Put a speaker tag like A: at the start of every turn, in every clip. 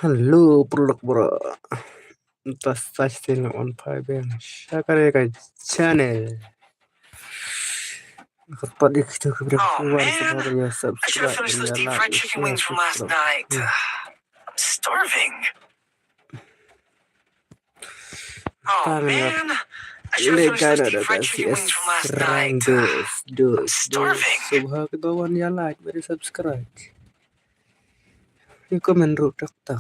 A: Halo, produk bro. Entah stasiun on fiber. Shakare ka channel. Kapag ikito ko bro,
B: Man, I should have finished those deep fried chicken wings from last night. I'm starving. Oh man, I should have finished those deep fried chicken wings from last night. I'm starving.
A: Subha ke bawan ya like, beri subscribe. Ini komen ru tak.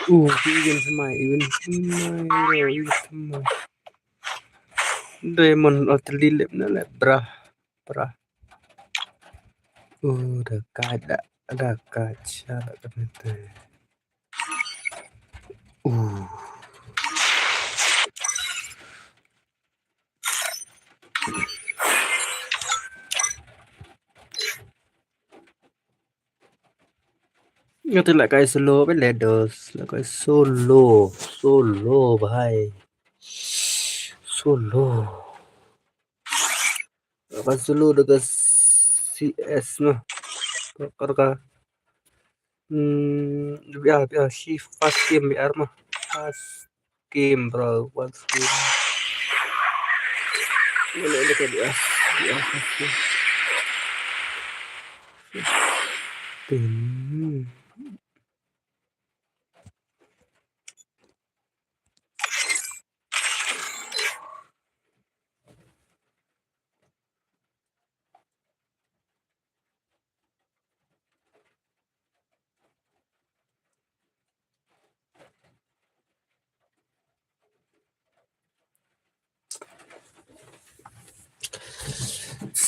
A: Even semai. Diamond atau lilip nala brah. Dah kaca lah ternyata. Itu lah kayak slow पे ledos, lah kayak solo भाई, solo. Apa solo dekat CS mah, karena biar si fast game biar mah fast game bro, fast game. Ini kayak dia fast game.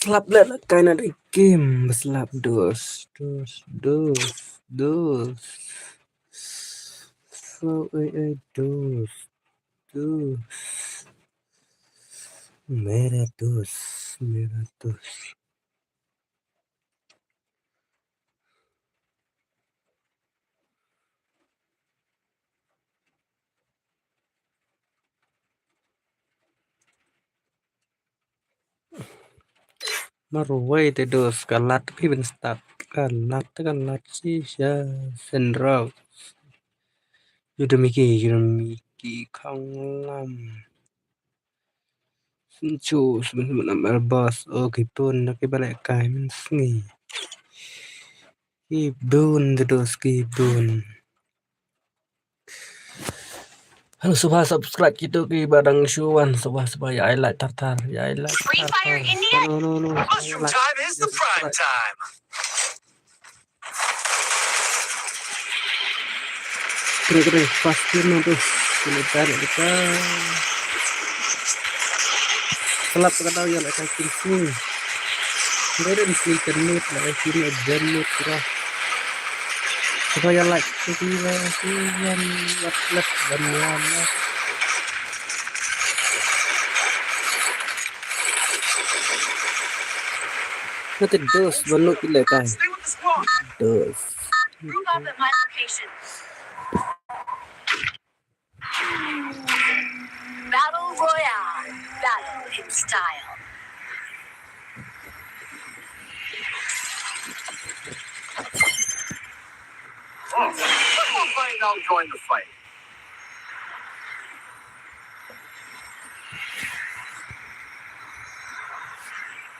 A: Slap lah kind of game, slap dos. So dos. Mera dos. Maruway te dos kalatพี่เป็นสตัดkalat sih ya sendral Yudamiki kanglam Sinchu sebenarnya albas kipun balik kai men sngi kibun te dos kibun. Halo subah subscribe gitu ki badang syuan subah ya I like tartar ya I like
B: Free Fire India?
A: No.
B: Mushroom time is the prime time.
A: Keren pasti tuh sebentar kita selap kata ya like sini ada di sini termit lah sini jamut lah supaya like tujuan lap dan lama nanti dos banuk ile kai dos
B: Group up at my location. Battle Royale. Battle in style. I'll join the fight.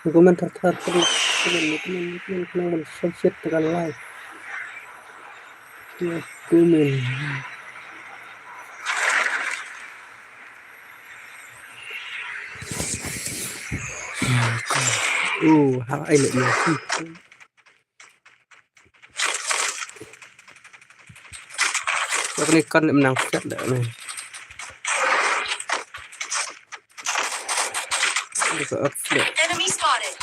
A: Dokumen terus kenal subset tekan live dokumen how I let you see các này con em nào chất đỡ này
B: Enemy spotted.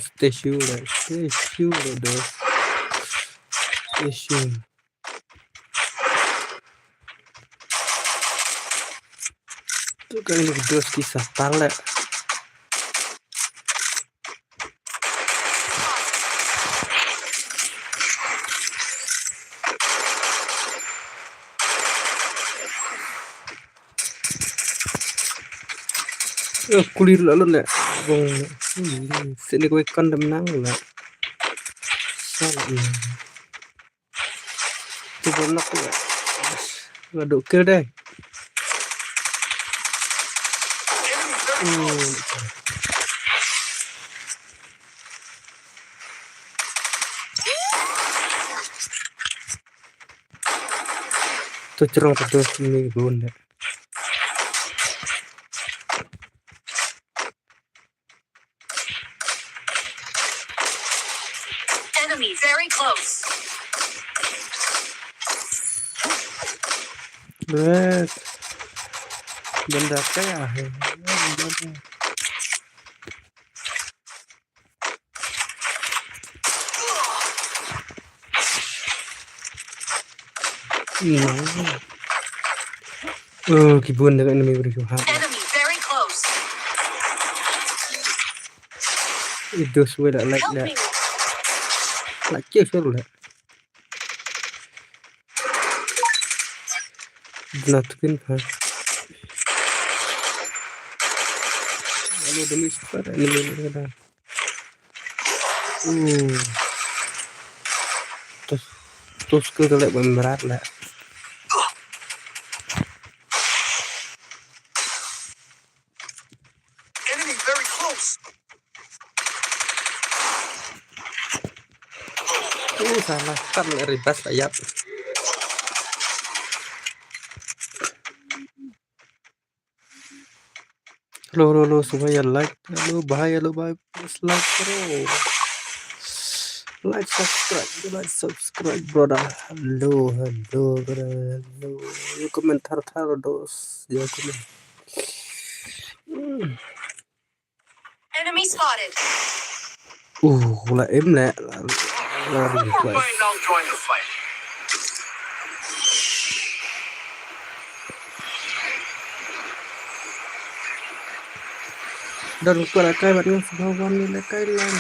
A: stay sure đó stay sure tu kan ini dos kisah talek kulir lalu nè vòng sẽ đi quay con đầm nắng là sao lại tôi vẫn nắp lại và độ kia đây tôi cerong terus ini buồn đấy
B: Enemy very close.
A: đấy bên đặt cái à cái buồn đấy enemy beri ha
B: Enemy very close.
A: itu sudah like
B: Help
A: that
B: me.
A: like chưa sure lah Natkin ha lalu demi super enemy ada terus terus ke lek berat lah
B: Enemy very close.
A: salah kan ribas ayat lo supaya like lo bahaya please like subscribe brother hello brother hello you komentar dos ya komen
B: Enemy spotted.
A: là em nè là
B: Now join the fight.
A: dan qua cái bạn nghe sao con lên cái lên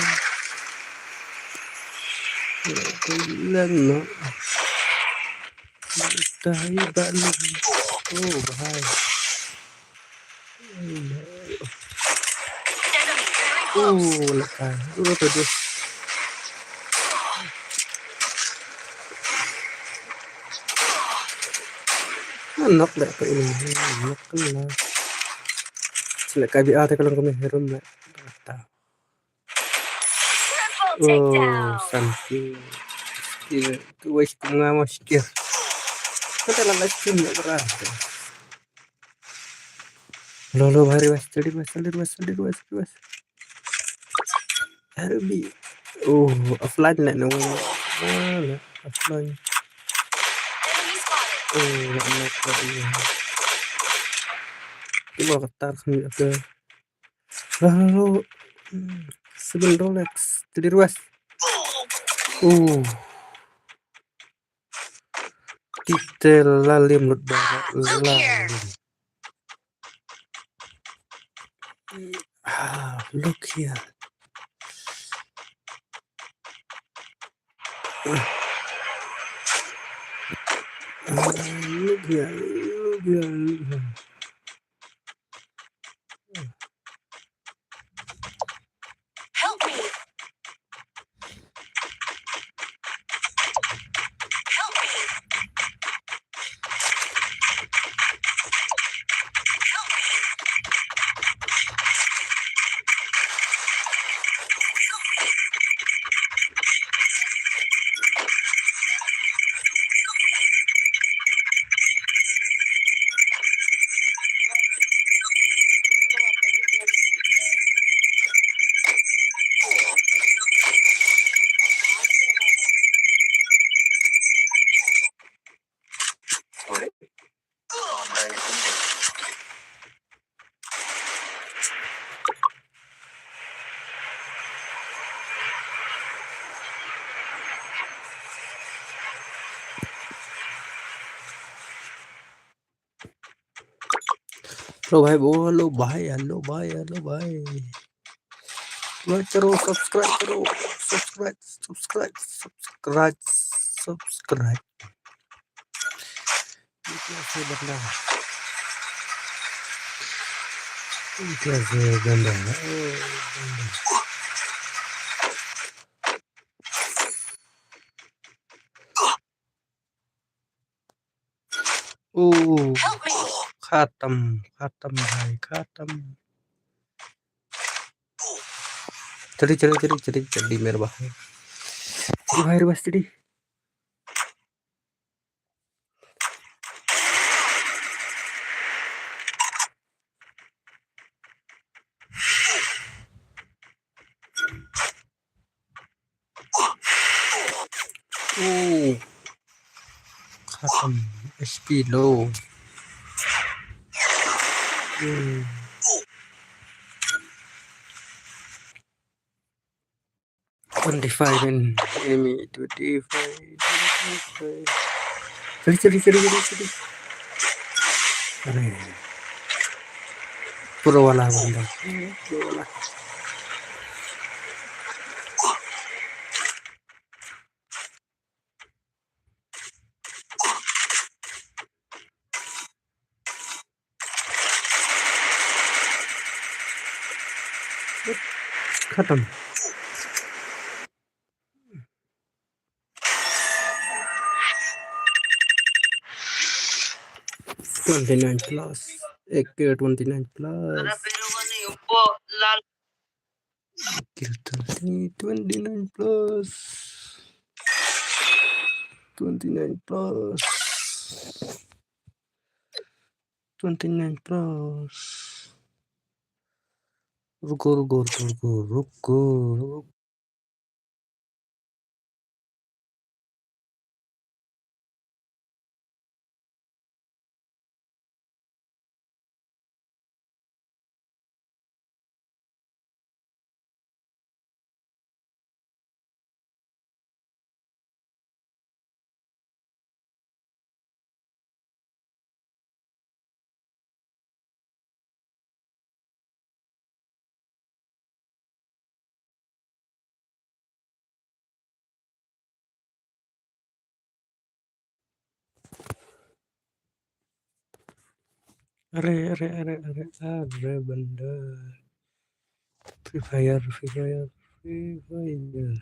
A: nó cái bạn bahaya
B: Enemy very close.
A: lekai tuh nóc lại cái ini nóc cái là lại cái bị ate kalau kami herum lại
B: Triple takedown.
A: something itu wis tengah masih kita lah live stream nggak berat lo hari was Harbi offline lại nó offline
B: Enemy spotted.
A: enak lagi coba ketar sendiri ke lalu sebelum Rolex jadi ruas kita lalim menurut barat lalim look here look here
B: Help me. Help me. Help me.
A: Hello भाई वो hello भाई like करो subscribe itu saya benar कैसे गंदा है ओ खत्म खत्म भाई खत्म चली मेरे भाई भाई बस चली ओ खत्म एचपी लो 25 and enemy 25 चली अरे प्रो वाला बंदा प्रो वाला खत्म 29 plus एक 29 plus kill 29 plus 29 plus 29 plus रुको रुको रुको रुको रुको अरे अरे अरे अरे अरे बंदा free fire free fire free fire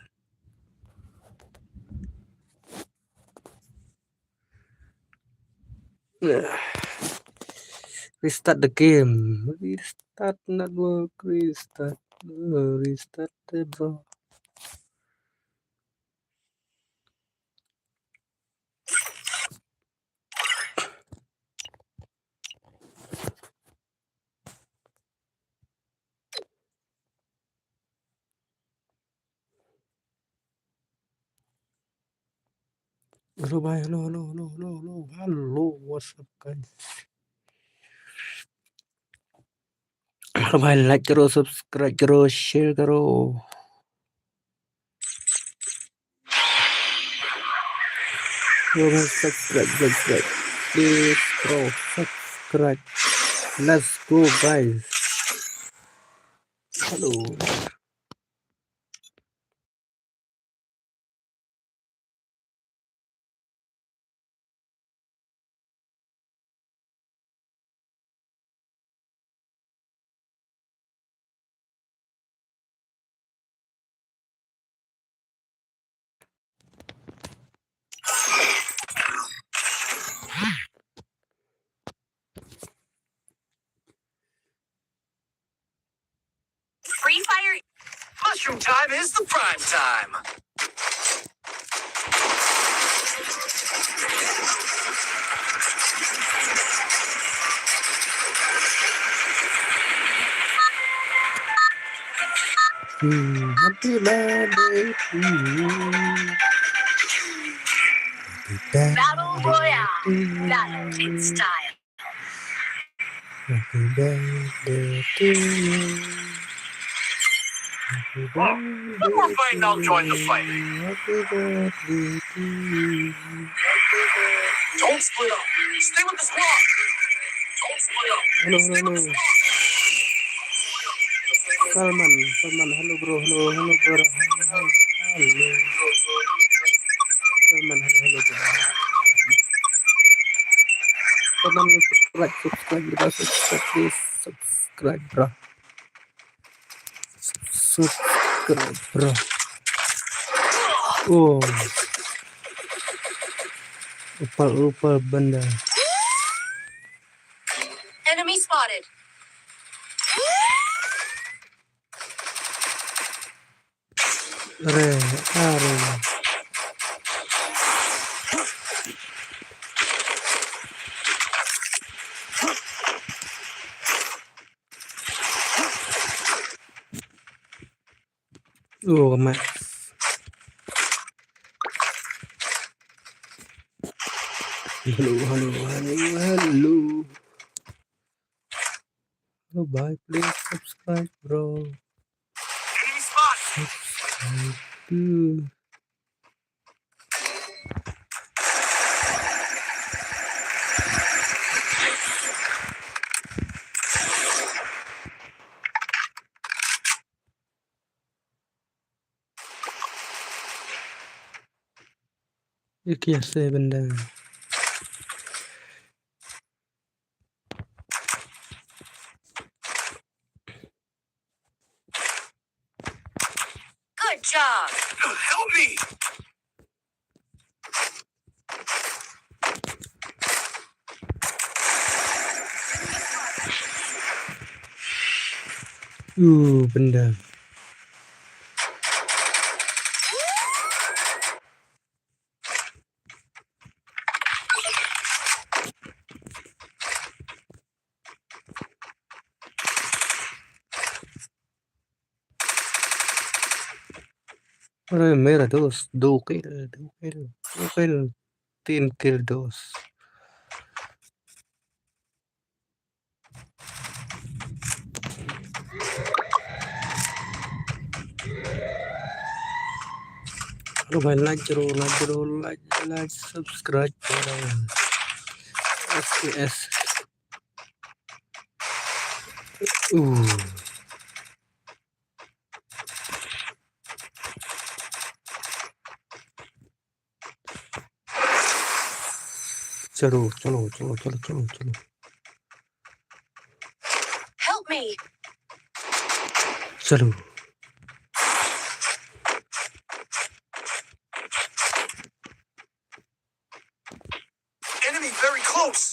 A: restart the game restart network restart restart bro hello bye hello what's up guys hello भाई लाइक करो सब्सक्राइब करो शेयर करो हेलो भाई सब्सक्राइब प्लीज करो subscribe let's go guys hello
B: Free fire. Mushroom time is the prime time.
A: happy birthday to you
B: Battle Royale. Battle in style.
A: happy birthday to you happy birthday
B: No more fighting, I'll join the fight.
A: happy birthday to you
B: Don't split up. Stay with the squad. Don't split up.
A: hello
B: Stay with the squad.
A: Salman, hello bro, hello bro, hello, Salman, hello bro. Salman, subscribe, please. subscribe bro. Subscribe bro. Oh, upal benda.
B: Enemy spotted.
A: Are. Oh, Max. Hello. Oh, bye. Please subscribe, bro.
B: Enemy spot.
A: Subscribe too. ये कैसे बंदा है?
B: Good job. Help me.
A: बंदा. अरे मेरा दोस्त 3 किल दोस्त. Lo भाई लाइक सब्सक्राइब करो. SKS. चलो.
B: Help me.
A: चलो.
B: Enemy very close.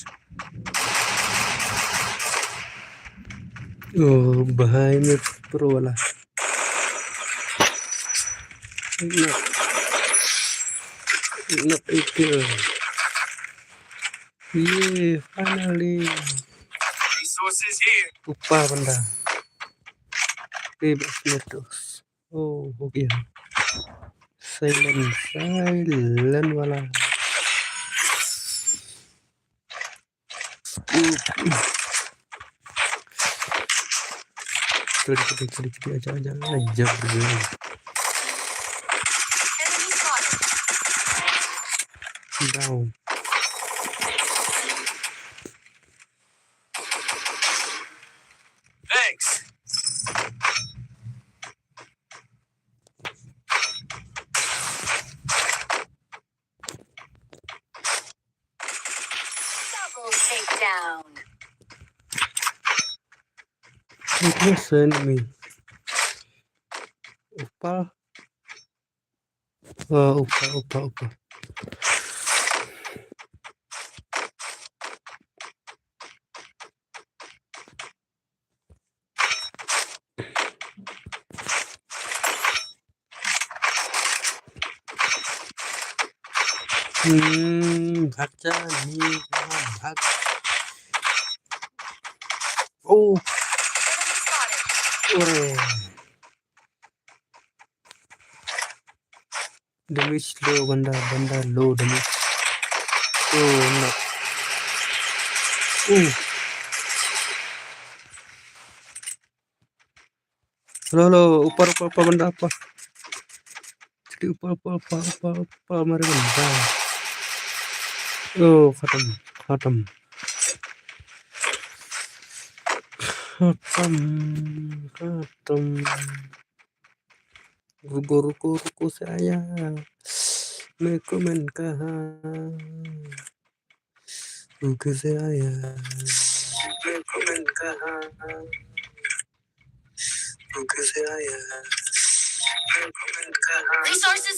A: भाई में प्रो वाला. Not a kill. Yeah, finally.
B: Resources here.
A: ऊपर बंदा. Bebas netos. Oh, हो गया. Silent वाला. चली आजा जब
B: Enemy spotted.
A: down.
B: Thanks. Double takedown.
A: Listen me. ऊपर. ऊपर. भाग जा नहीं भाग. Oh,
B: Enemy spotted.
A: अरे. Damage low बंदा low damage. Oh no. Hello ऊपर बंदा ऊपर. ऊपर हमारे बंदा. Oh, खत्म. रुको से आया. मैं कमेंट कहाँ. रुक से आया.
B: Resources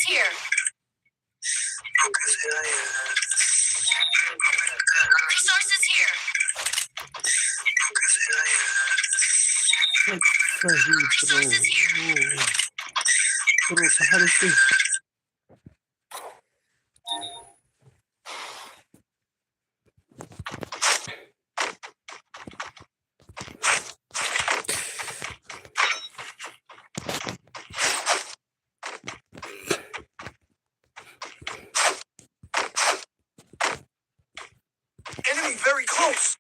B: here. Resources here. Resources here.
A: Bro, sahari sih.
B: Enemy very close.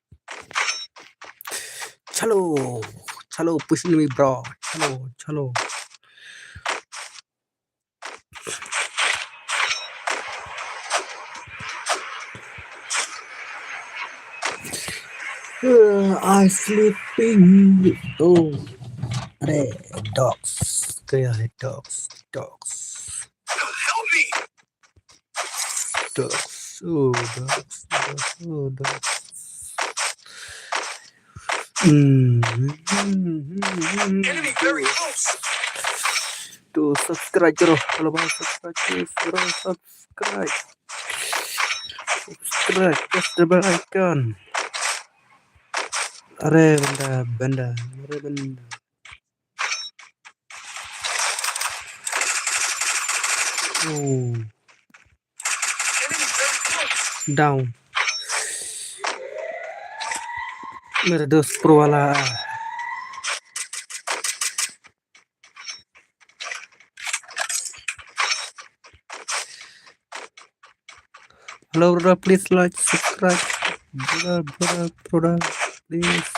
A: Chalo, push me, bro. Chalo. I sleeping. Oh, अरे dogs. क्या है dogs?
B: Help me.
A: Dogs. Oh, dogs.
B: Enemy very close.
A: To subscribe karo. Kalau mau subscribe, please bro, subscribe. Press the bell icon. अरे बंदा Oh,
B: Enemy very close.
A: down. मेरा दोस्त pro वाला. Hello, brother, please like, subscribe. Brother, please.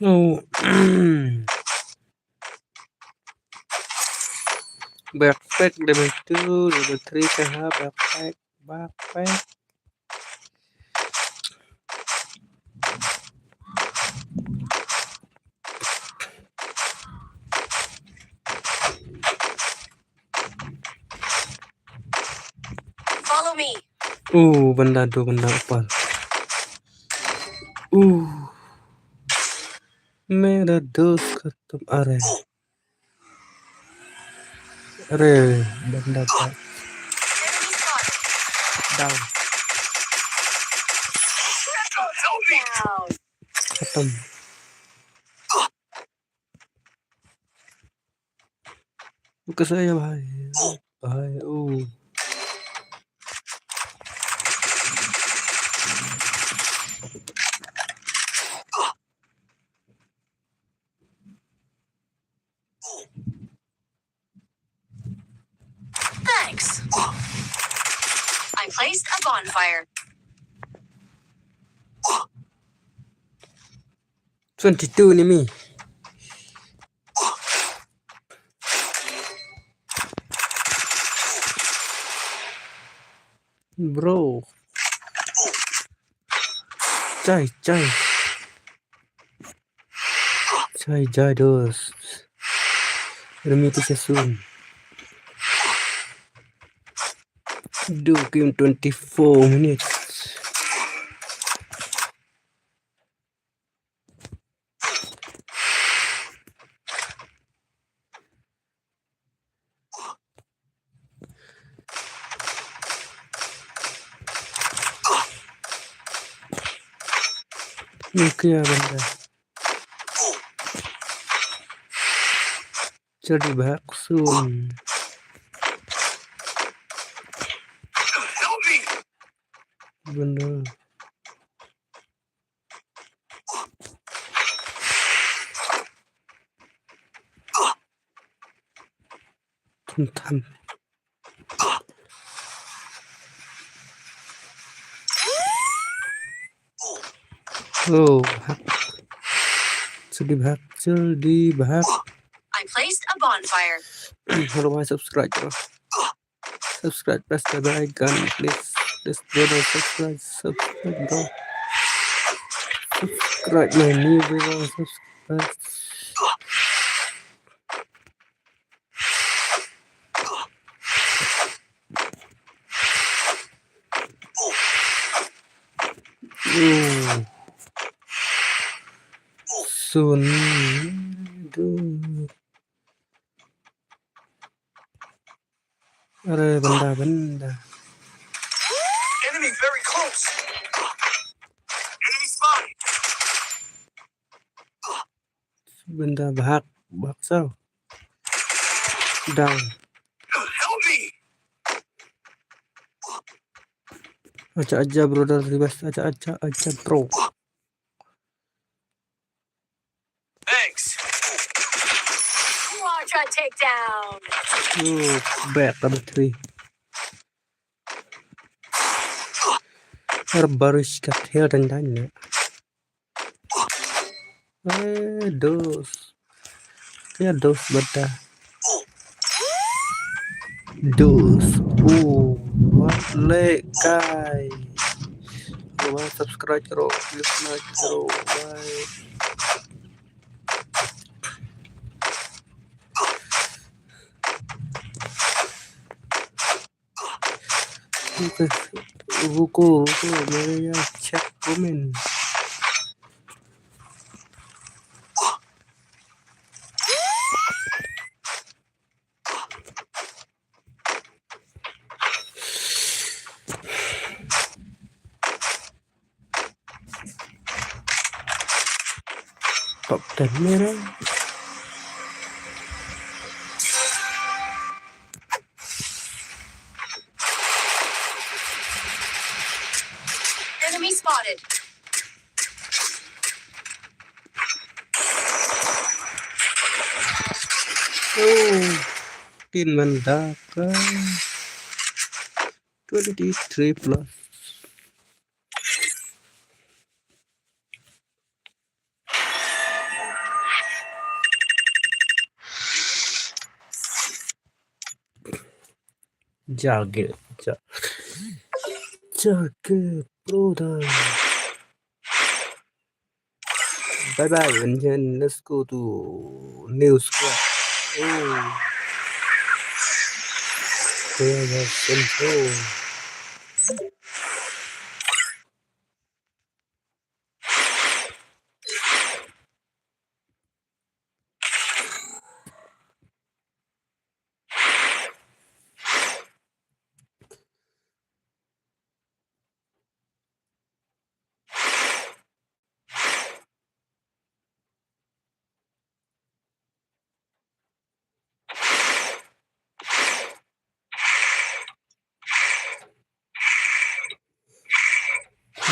A: Oh, backpack level 2, level 3 kah backpack.
B: Follow me.
A: Benda ऊपर. मेरा दोस्त खत्म. अरे बंदा का
B: Enemy spotted.
A: down
B: Help me. Down.
A: खत्म. कैसा है भाई.
B: Thanks. I placed a bonfire.
A: 22 ni mi. Bro. Cai dost. Remiti soon. Do game 24 minutes. क्या बंदा चढ़ी back soon.
B: Help me.
A: बंदा थम जल्दी भाग.
B: I placed a bonfire.
A: Hello भाई, सब्सक्राइब करो. Subscribe, press the bell icon, please. Please, brother, subscribe, bro. Subscribe my new video, subscribe. Soon. अरे बंदा
B: Enemy very close. Enemy spotted.
A: बंदा भाग sao down
B: Help me.
A: अच्छा अच्छा brother reverse अच्छा bro
B: Thanks.
C: Quadra takedown.
A: back number 3 और बारिश का ठेल डंडा dos kayak dos benda dos what leg guy coba subscribe karo please like karo bye रुको मेरे यहाँ check comment top 10 मेरा
C: Enemy spotted.
A: tin benda ke 23 plus jaga brother bye bye and then let's go to new squad where the control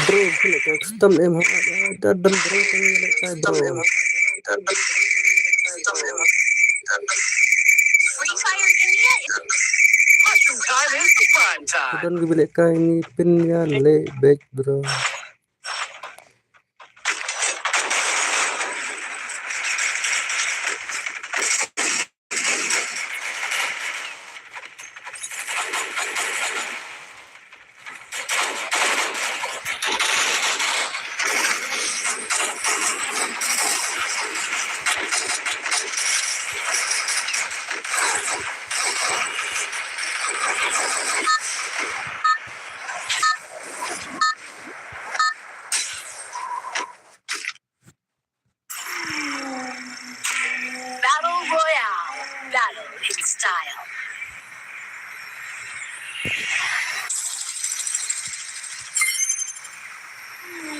A: bro kena custom em ada dan bro kena bro
C: Free Fire India.
B: Mushroom time is the prime time.
A: dan gue bilik ini pin ya le back bro
C: Battle Royale. Battle in style.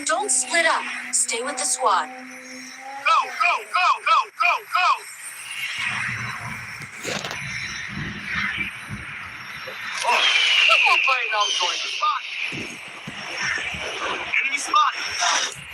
C: Don't split up. Stay with the squad.
B: Go, go, go, go, go, go. Oh, football playing now is going to spot. Enemy spotted.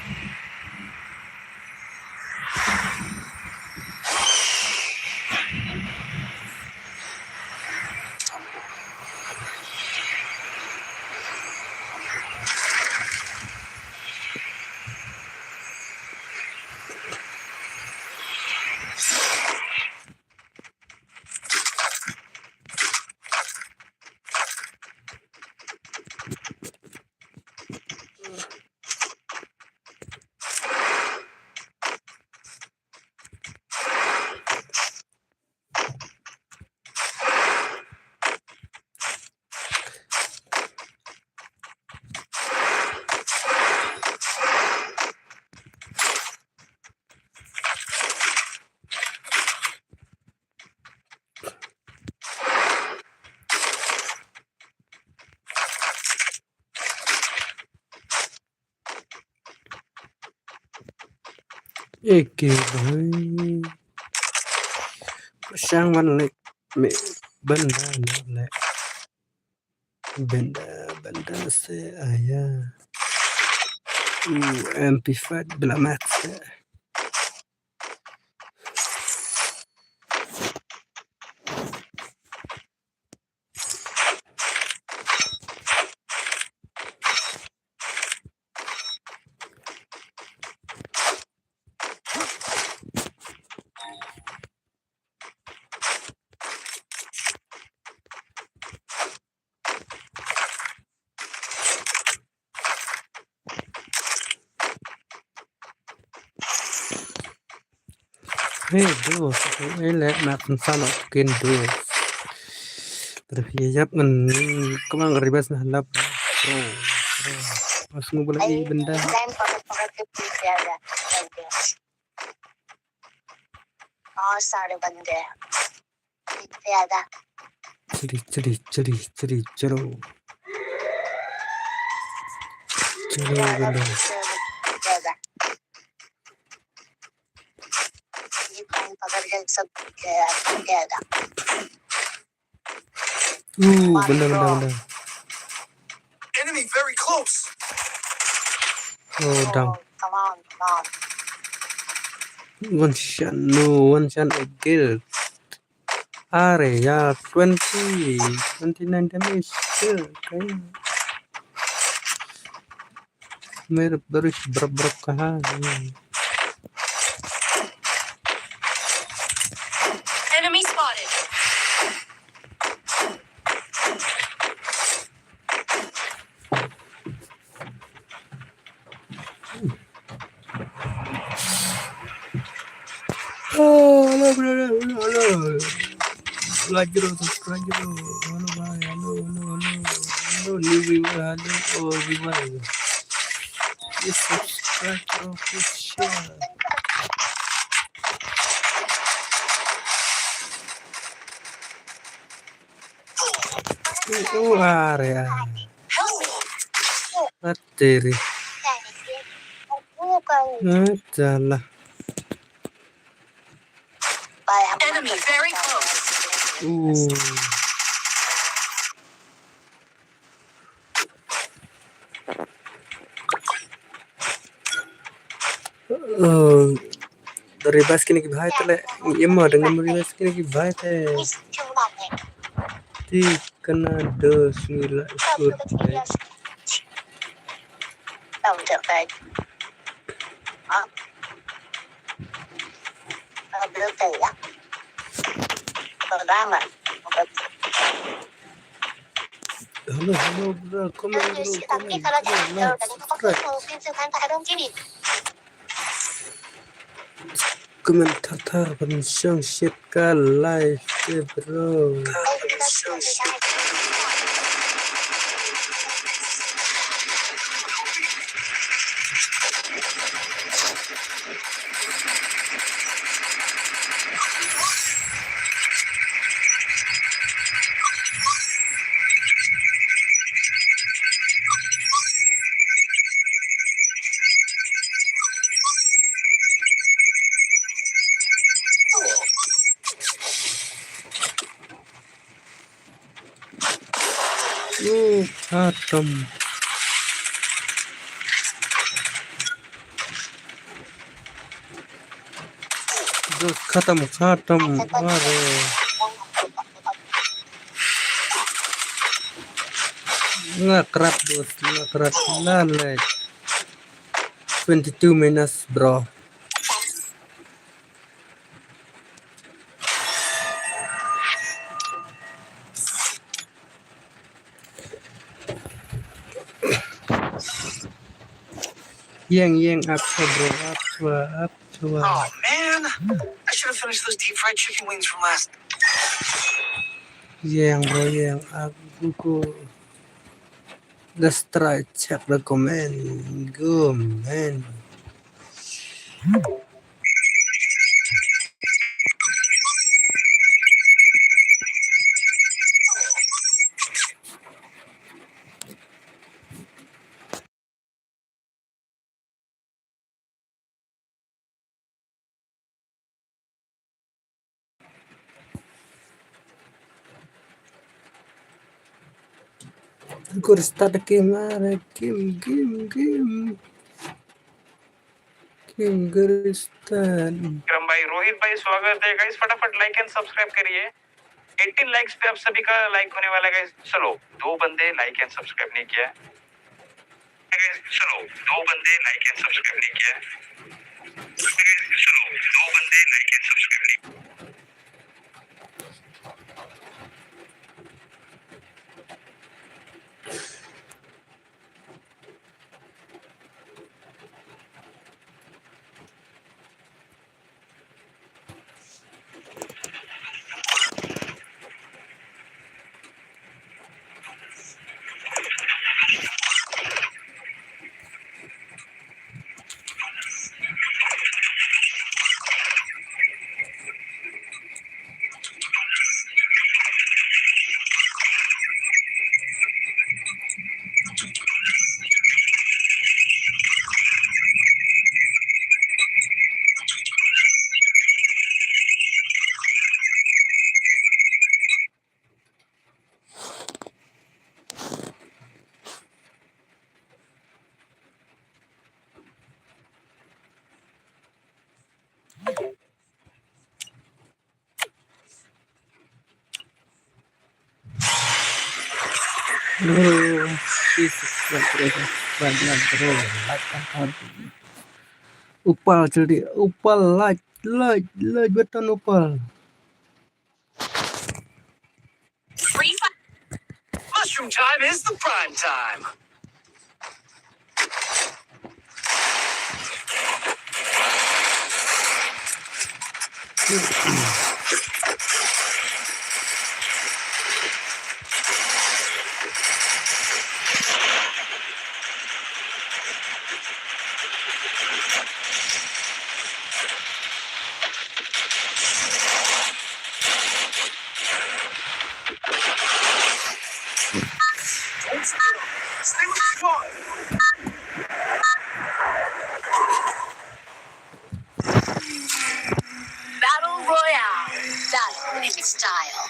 A: Eke boy. Sang văn lệ mẹ benda nó lệ benda se aya amplified bela max hey do hey lệ max sao nó kiên do tapi ya kan kemang ribas nah lap pro mas ngubah lagi benda ceri cero benda benda
B: Enemy very close.
A: oh down
C: Come on.
A: one shot again area 29 damage still kayak mirip terus berbrok kahan
C: Enemy spotted.
A: oh halo lagi halo bye halo new viewer halo oh viewer please subscribe please share oh area materi adalah
C: Enemy very close.
A: dari baskin की भाई तले ये modern memory baskin की भाई थे ती कना दस मिला shoot halo bro komen like subscribe komentar tar pensang shit ka live bro atom dos khatam are ngakrap dos ngakrap lalek 22 minutes bro yang up bro up
B: Oh man, I should have finished those deep fried chicken wings from last.
A: yang bro yang aku ko let's try check the comment go man Go to start the game. Game go start.
B: Vikram भाई रोहित भाई स्वागत है guys फटाफट like and subscribe करिए 18 likes पे आप सभी का लाइक होने वाला है गाइस चलो दो बंदे लाइक एंड सब्सक्राइब नहीं किया चलो दो बंदे लाइक एंड सब्सक्राइब नहीं किया चलो दो बंदे लाइक एंड सब्सक्राइब नहीं
A: Oh, Jesus, banyak bro. Upal jadi upal like beton upal.
C: Mushroom time is the prime time. Stay with the squad. Battle Royale. Battle in style.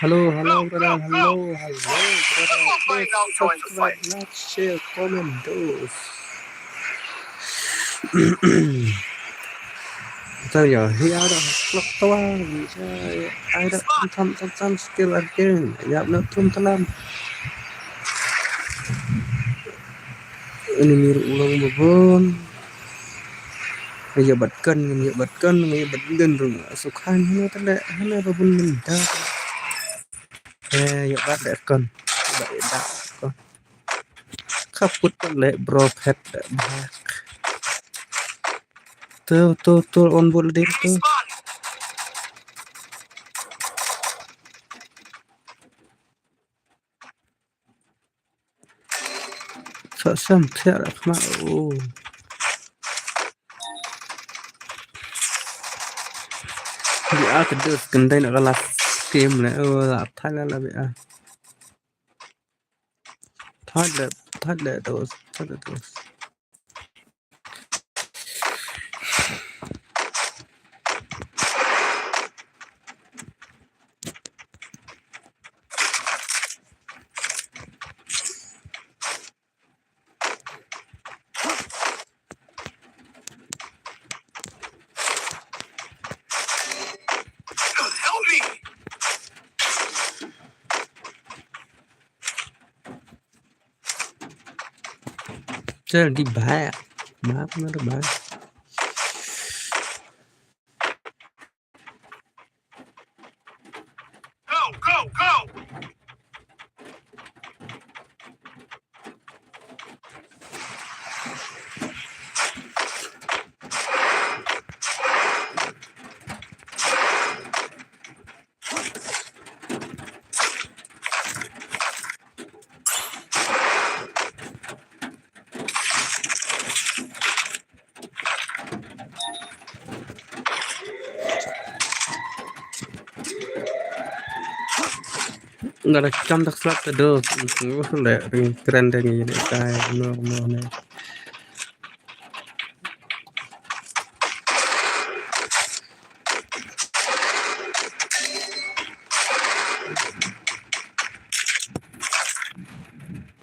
A: Hello, brother. Hello, brother.
C: Play
A: Please
C: now, join the
A: subscribe,
C: fight.
A: like, share, comment, those. Sao giờ hi ai đó lọc toa ai đó thăm skill again nhập nó thum talam ini miru ulang babon bây bật cân bật gần rồi sukhan nó tale hana babon minta giờ bắt để cân vậy đã con khắp quất lệ bro pet tôi on board đi tôi sợ xem thế là mà ô ya cái đợt gần đây là game này là thay là bị thay là đồ
C: Help me.
A: chơi đi bả má nó được bả
C: Go.
A: nggak ada cam tak slap terus le keren deh ini kayak no nih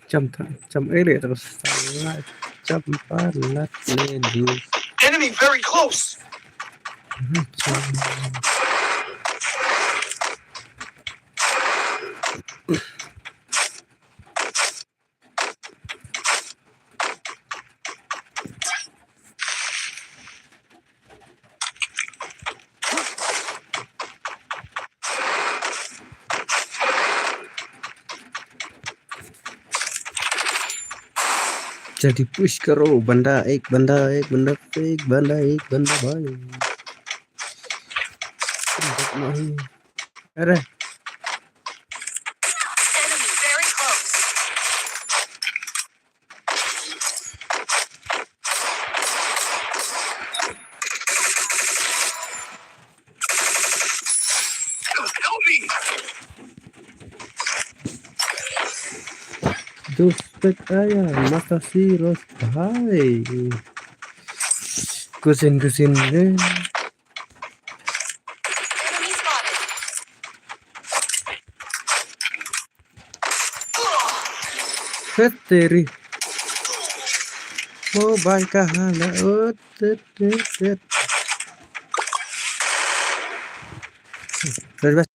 A: cam ini terus sangat cam panas nih
B: Enemy very close.
A: jadi push karo banda baik ada
C: Enemy very close.
B: Help me.
A: Dospek ayah masa sih Ros hai kusin deh
C: Enemy spotted.
A: Teri mau baik kahala tet bebas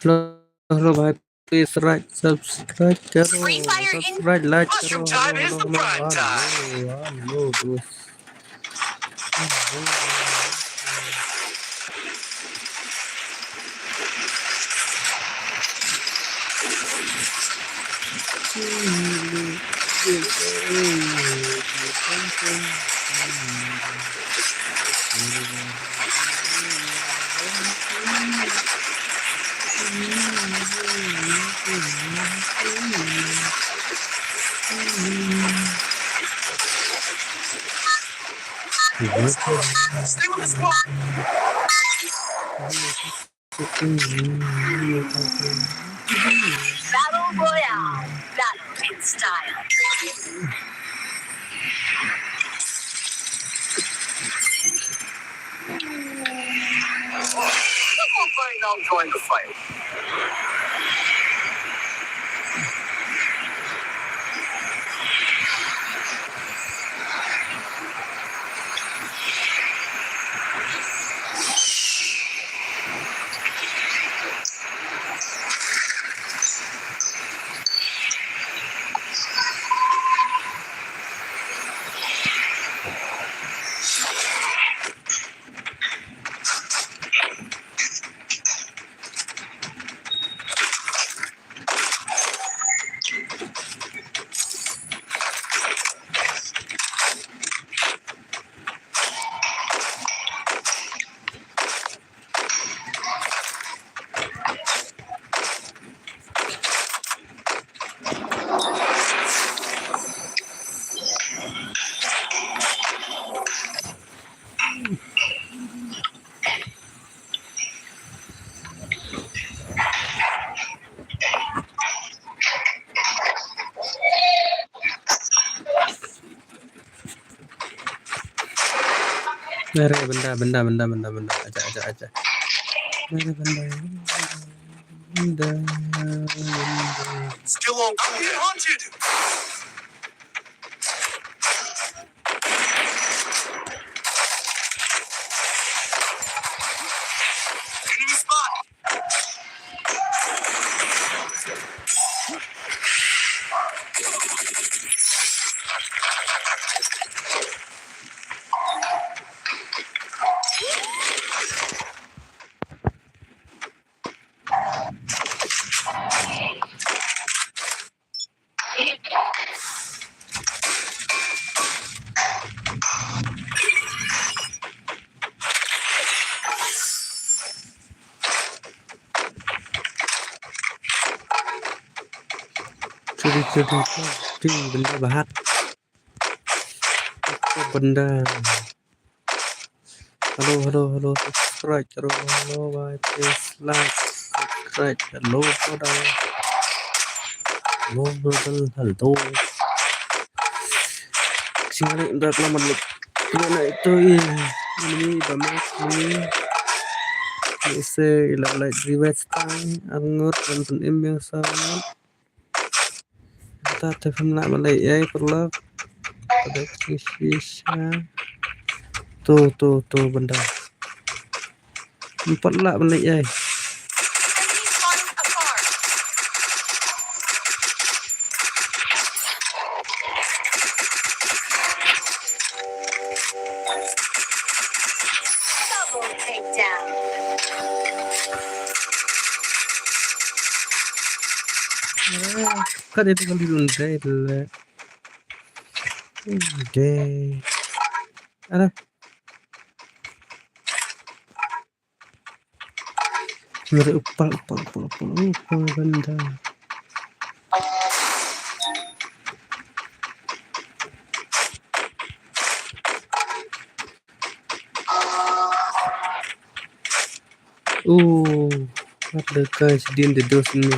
A: lo भाई please like subscribe करो
C: Free fire in.
A: subscribe like
B: Mushroom
A: करो
B: time is the prime time.
A: halo bos
B: Stay with the squad.
C: Battle Royale. Battle in style.
B: I'll join the fight. benda aja Mere benda Still on cooldown. Being hunted. Enemy spot.
A: Curi benda bahat. Apa benda? Halo, subscribe karo, halo, please like, subscribe, halo, pada, halo, halo. Singari udah lama nih. Gimana itu ini banyak ini. Ise ilalai rewatch time, angut nonton yang sangat. Kita telepon nak balik ya, perlu. Ada kisah. Tuh benda. 4 lah balik ya.
C: Enemy spotted afar. Double takedown.
A: Kan itu kali luntai dulu. Oke. Ada. Ngeri upal benda. Ada guys di dos ini.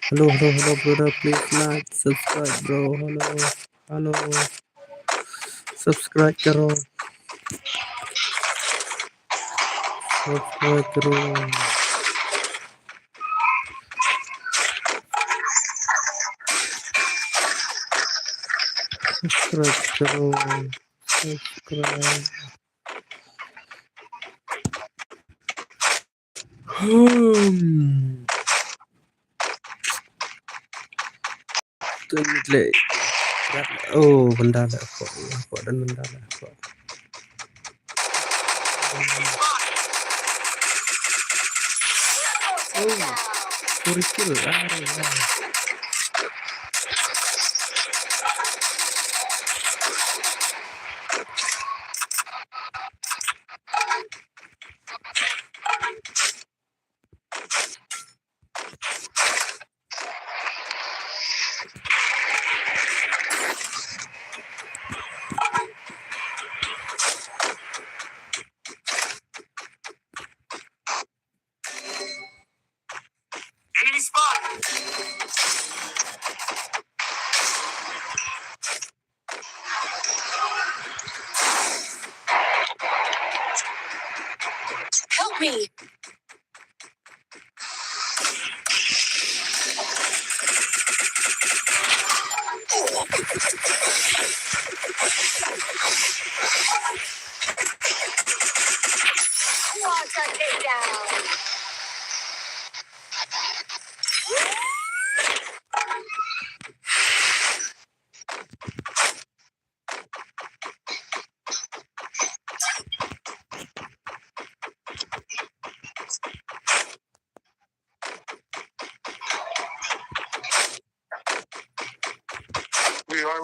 A: Halo brother, please like, subscribe bro. Halo. Subscribe karo. Subscribe karo. Subscribe. Tuh benda ada kok dan benda ada kok. Kurikil
B: Enemy spot.
C: Help me. Quadra takedown.
B: We are.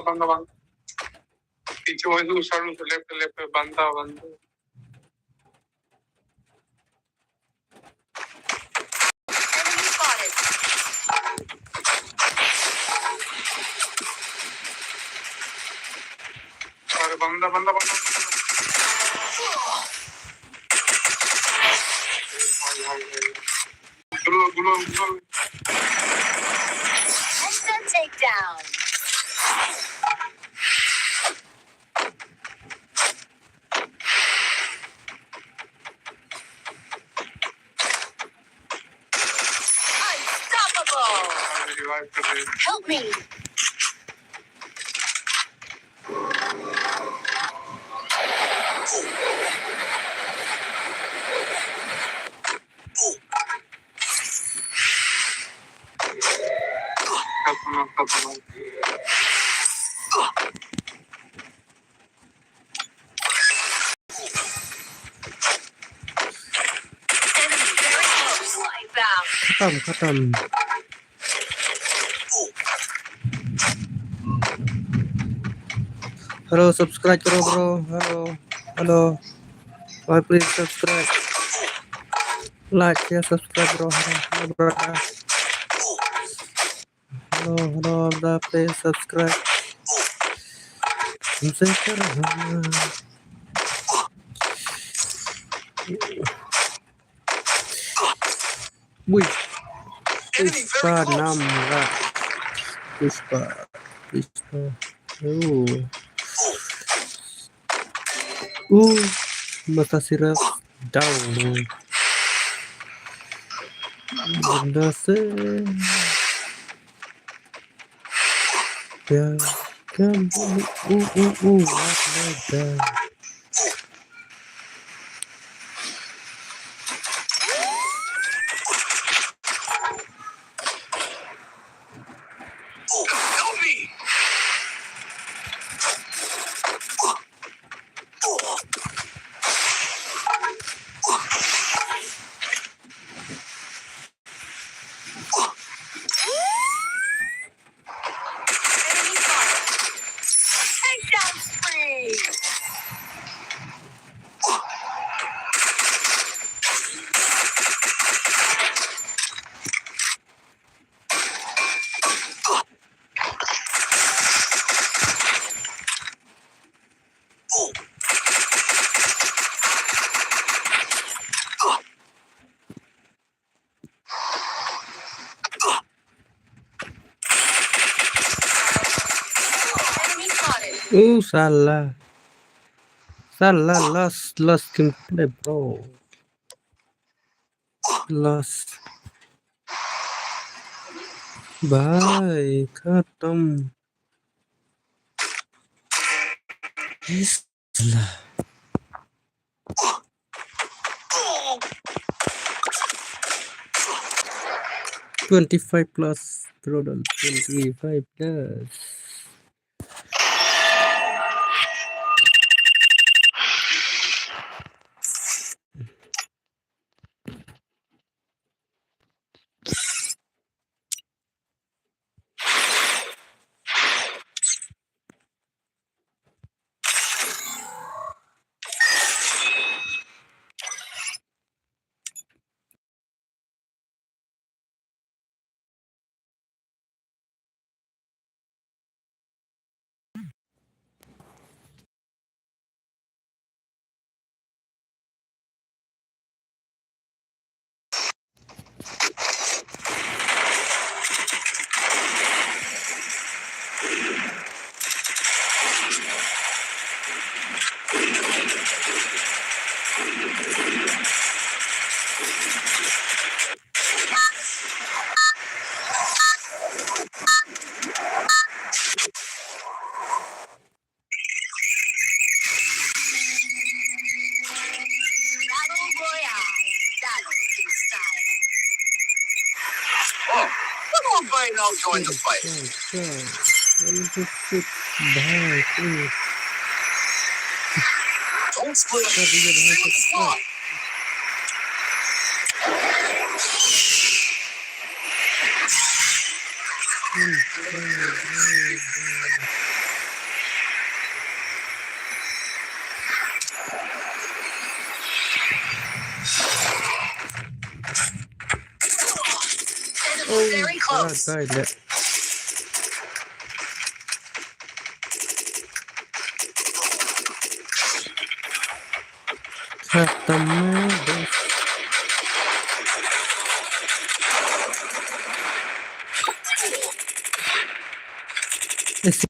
B: बंदा पीछे वही दूसरा left बंदा यार बंदा बंदा बंदा गुलो
C: Instant takedown. Unstoppable. Help me. Enemy very close. Wipe out.
A: खत्म हेलो सब्सक्राइब करो ब्रो हेलो हेलो और please subscribe like share subscribe bro hello brother hello hello brother please subscribe हमसे कर Wih, Puspa Namra, Puspa. Mata sirap down. Benda se, ya kan, what like that?
C: Takedown spree. Enemy spotted.
A: Salah. Salah lost gameplay bro. Lost. Bye. Khatam. Salah. 25 plus brother 25 plus
C: Battle Royale. Battle in style.
B: Oh, come on, fight! I'll join the fight.
A: Bye please.
C: Don't split up.
A: Stay
C: Stay with the squad. Enemy very close.
A: Tomatoes. Let's see.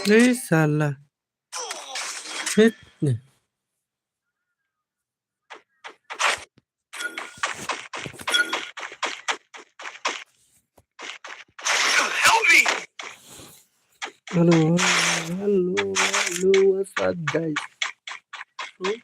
A: Đây salah. Hit nih. Halo, what's up guys? What's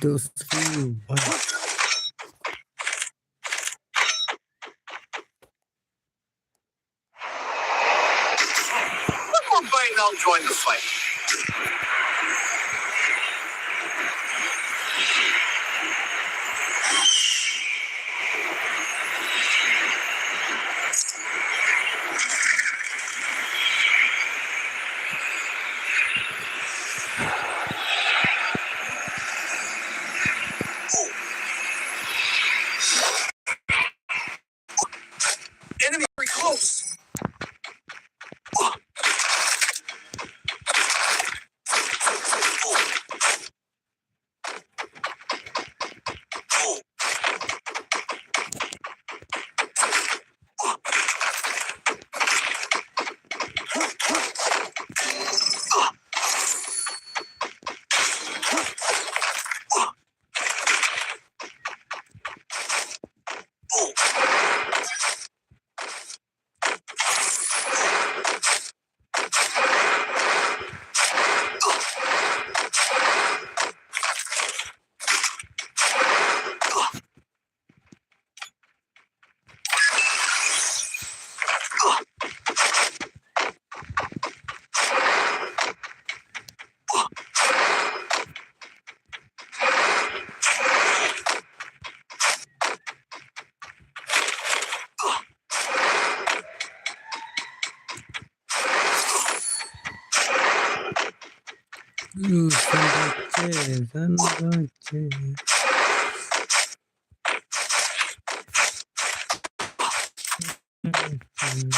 A: those? Wow.
B: I'll join the fight. Enemy very close.
A: Sandache.
C: Enemy spotted.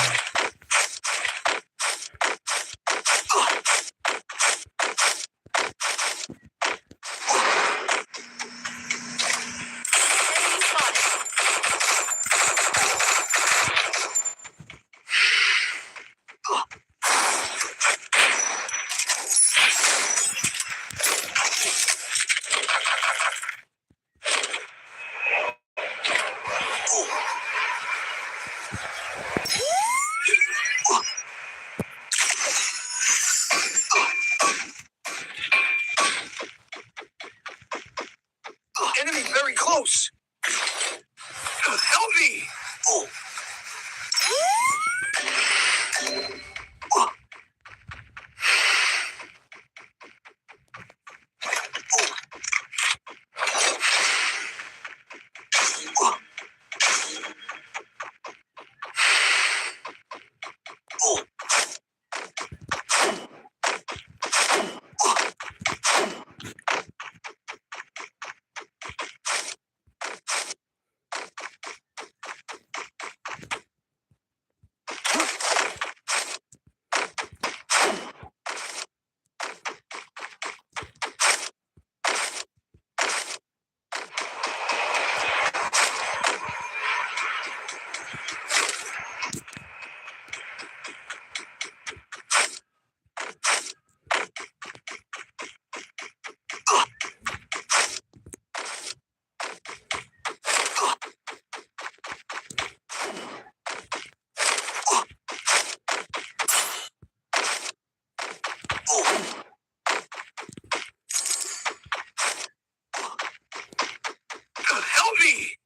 B: Enemy very close. Help me. Help me.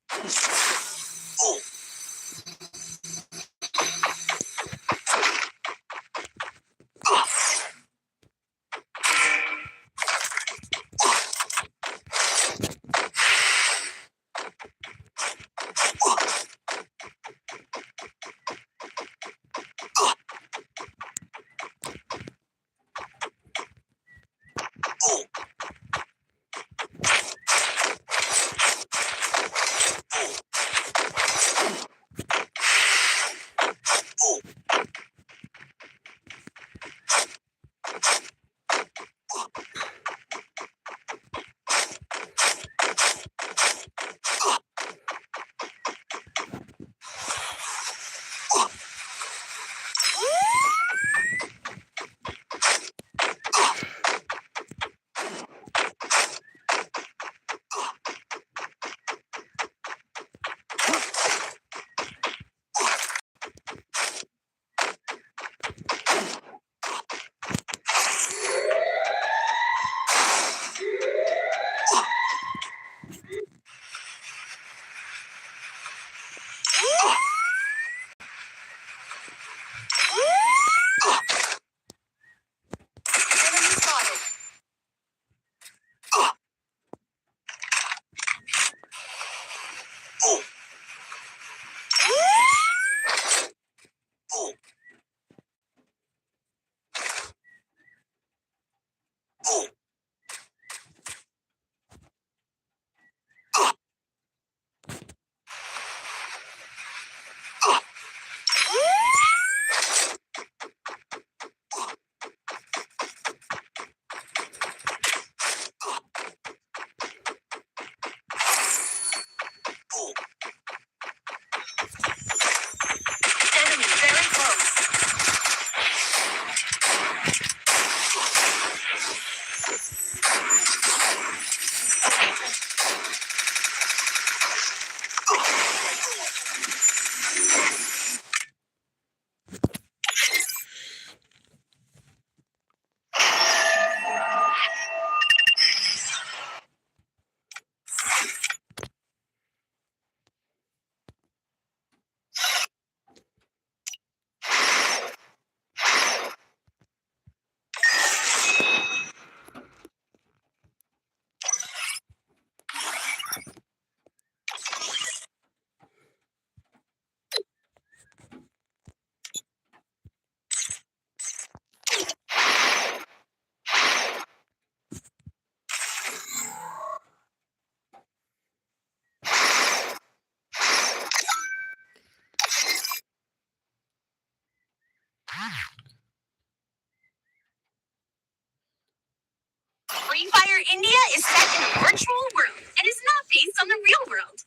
C: Free Fire India is set in a virtual world and is not based on the real world.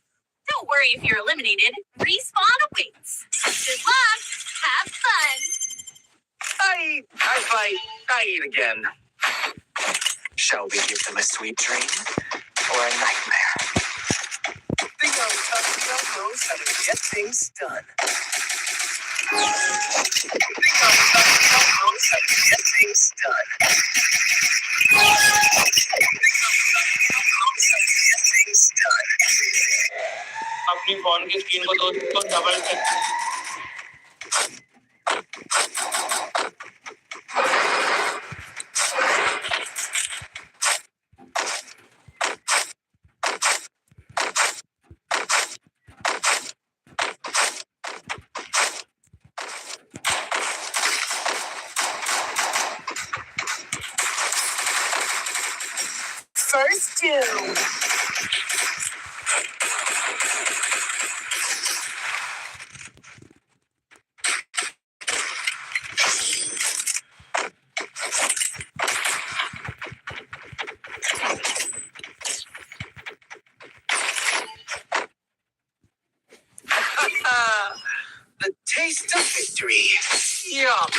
C: Don't worry if you're eliminated. Respawn awaits. Good luck. Have fun.
B: I fight. I eat again. Shall we give them a sweet dream or a nightmare? The young Tuxedo knows how to get things done. The young Tuxedo knows how to get things done. अपनी phone की screen को तो double
C: First two.
B: The taste of victory. Yum.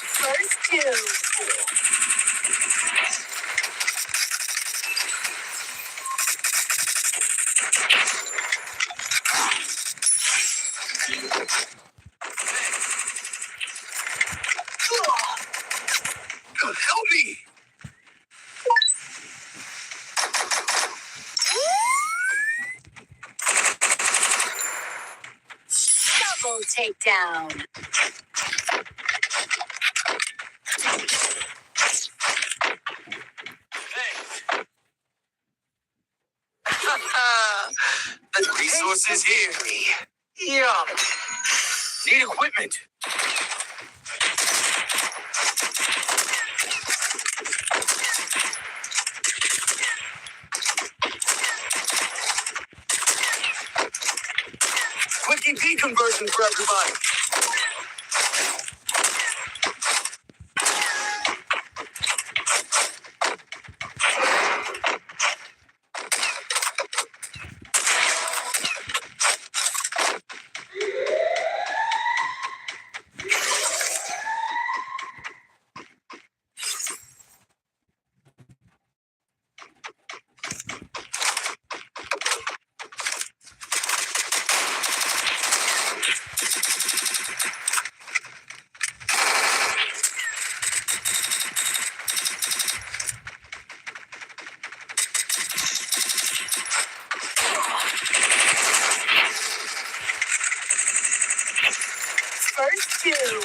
C: First two.
B: Help me.
C: Double takedown.
B: The resources here. Yum. Need equipment. Quick EP conversion for everybody.
C: First two.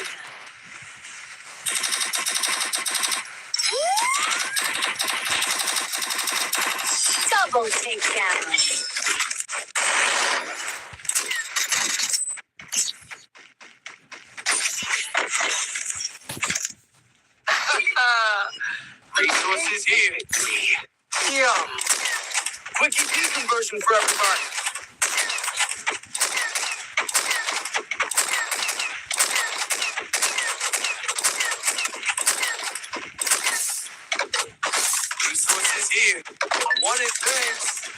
C: Double takedown.
B: Resources here. Yum. Quick EP conversion for everybody. Resources here. I want it fast.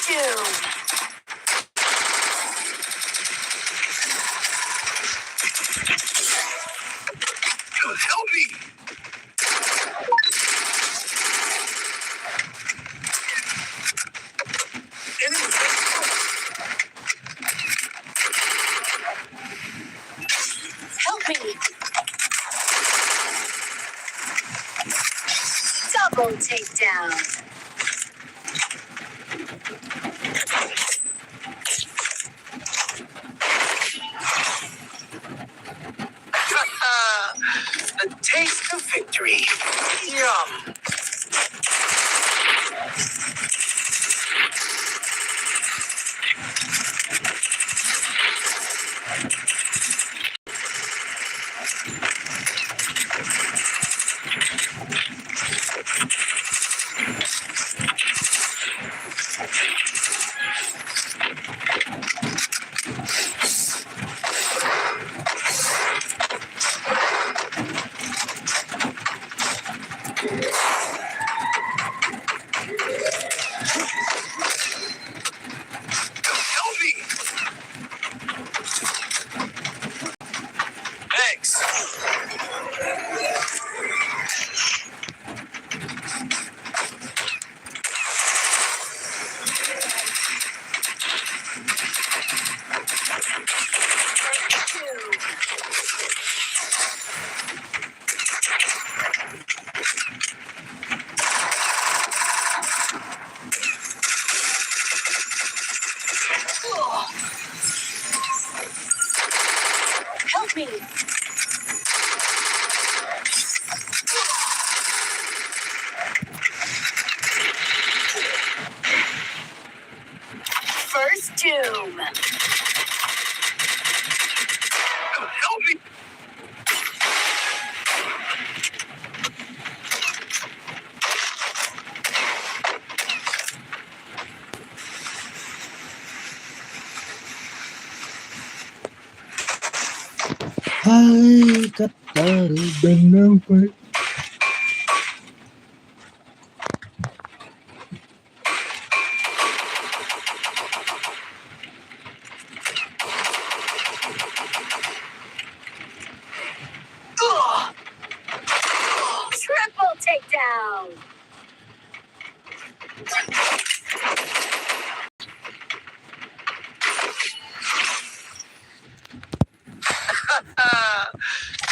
C: doom.
B: Help me! Enemy.
C: Help me. Double takedown.
B: The taste of victory. Yum. Help me! Thanks.
C: Help me. First doom.
B: Help me!
A: Hai kata benang baik.
C: Triple takedown.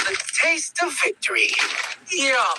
B: The taste of victory. Yum.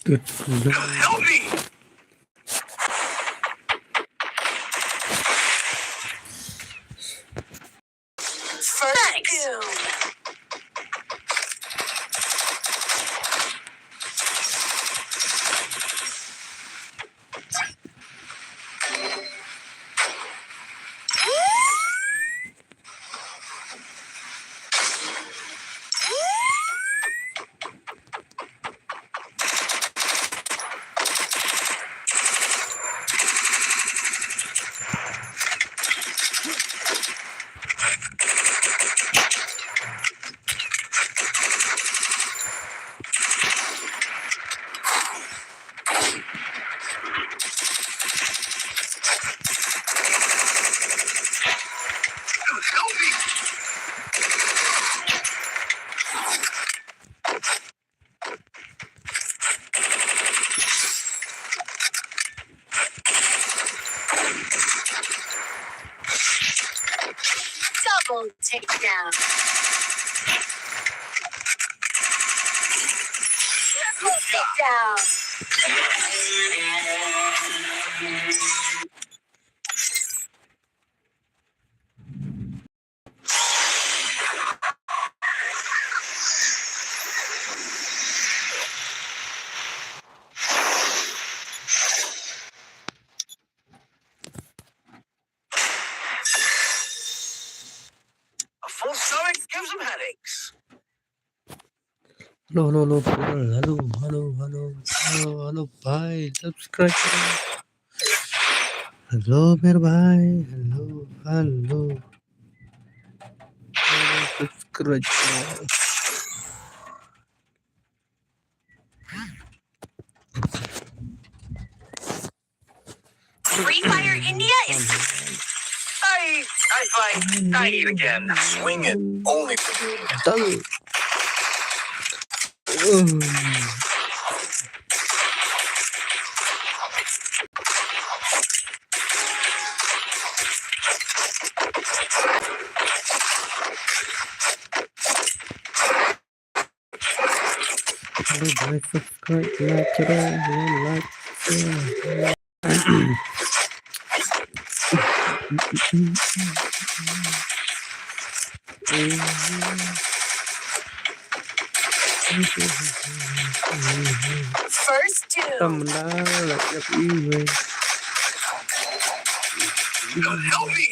A: Good.
B: Help me!
C: First doom.
B: Help me!
C: Double takedown. Triple takedown.
B: have some headaches.
A: Hello, bye. Subscribe. Hello, bye. Hello. Subscribe.
C: Free Fire India is
B: I fight. I eat again. Swing it only for
A: Done. Hello, bye. Subscribe. Like.
C: first two.
A: Thumbnail like the freeway.
B: God help me.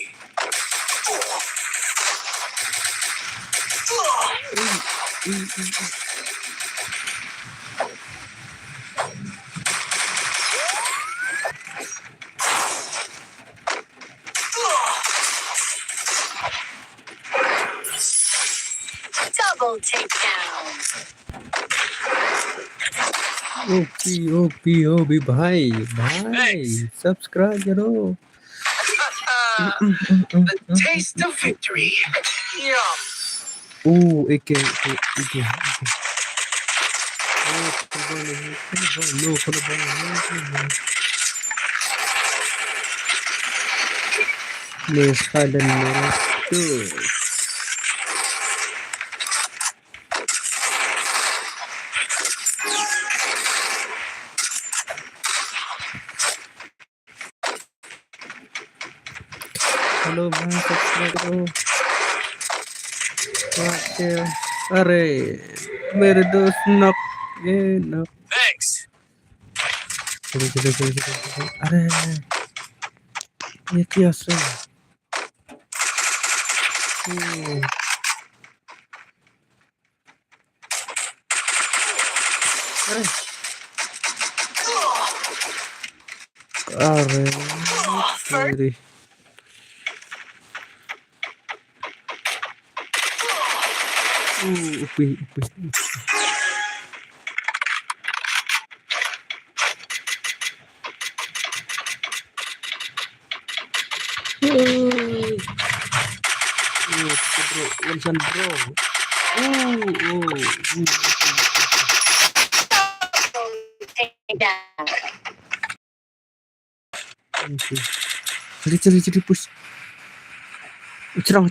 C: Double takedown.
A: OP, bye.
B: Thanks.
A: Subscribe, karo.
B: The taste of victory. Yum.
A: Oh, AK. No, Miss Harden, good. Hello, bye. Subscribe, karo. अरे मेरे दोस्त knock
B: Thanks.
A: अरे ये क्या से अरे अरे upi bro Wilson bro
C: Takedown.
A: Cari push cerang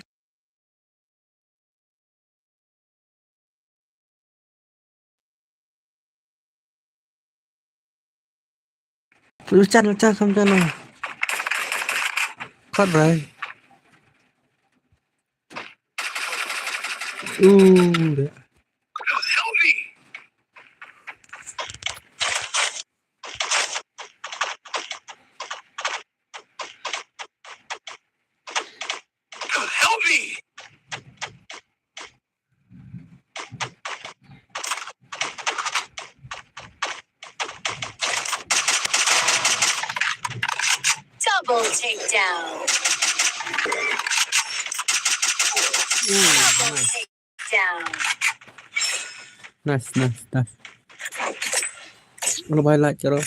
A: Luchan xong cho nào khót rồi đấy.
B: God help me. God help me.
C: Double takedown. Double takedown.
A: Nice Lo bay lại cho đâu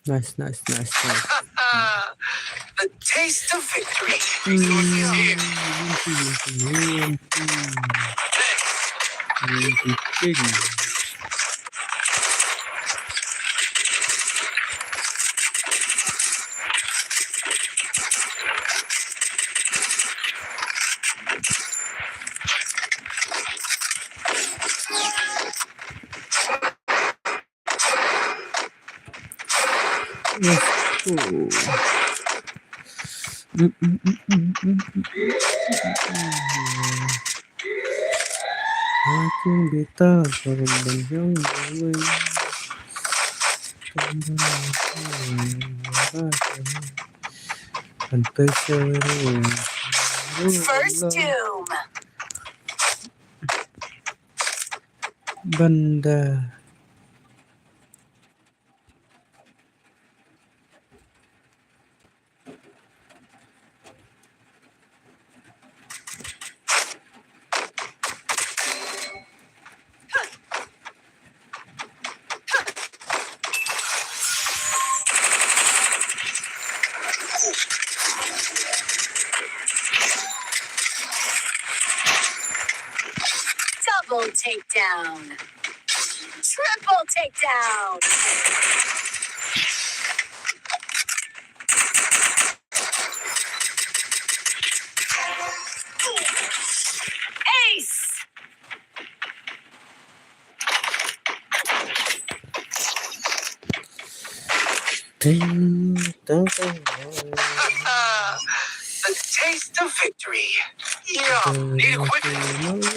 A: nice
B: The taste of victory.
A: Aku beta korban yang lain dan pesawat
C: First tomb.
A: Banda.
C: Double takedown. Triple takedown. Ace.
A: Ding, ding,
B: The taste of victory. Yum. Need equipment.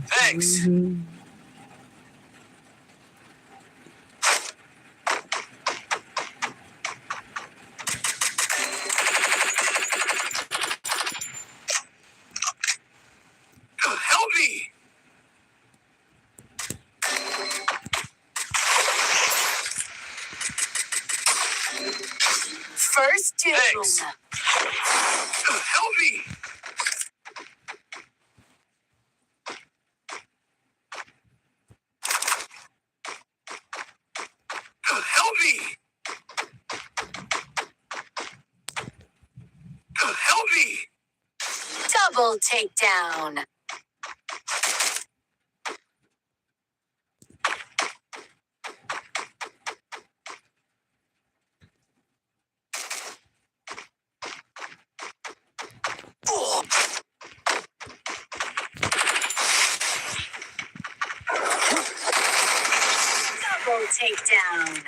B: Thanks. Help me.
C: First tomb.
B: Thanks. Help me. Help me. Help me.
C: Double takedown.
B: Oh.
C: Double takedown.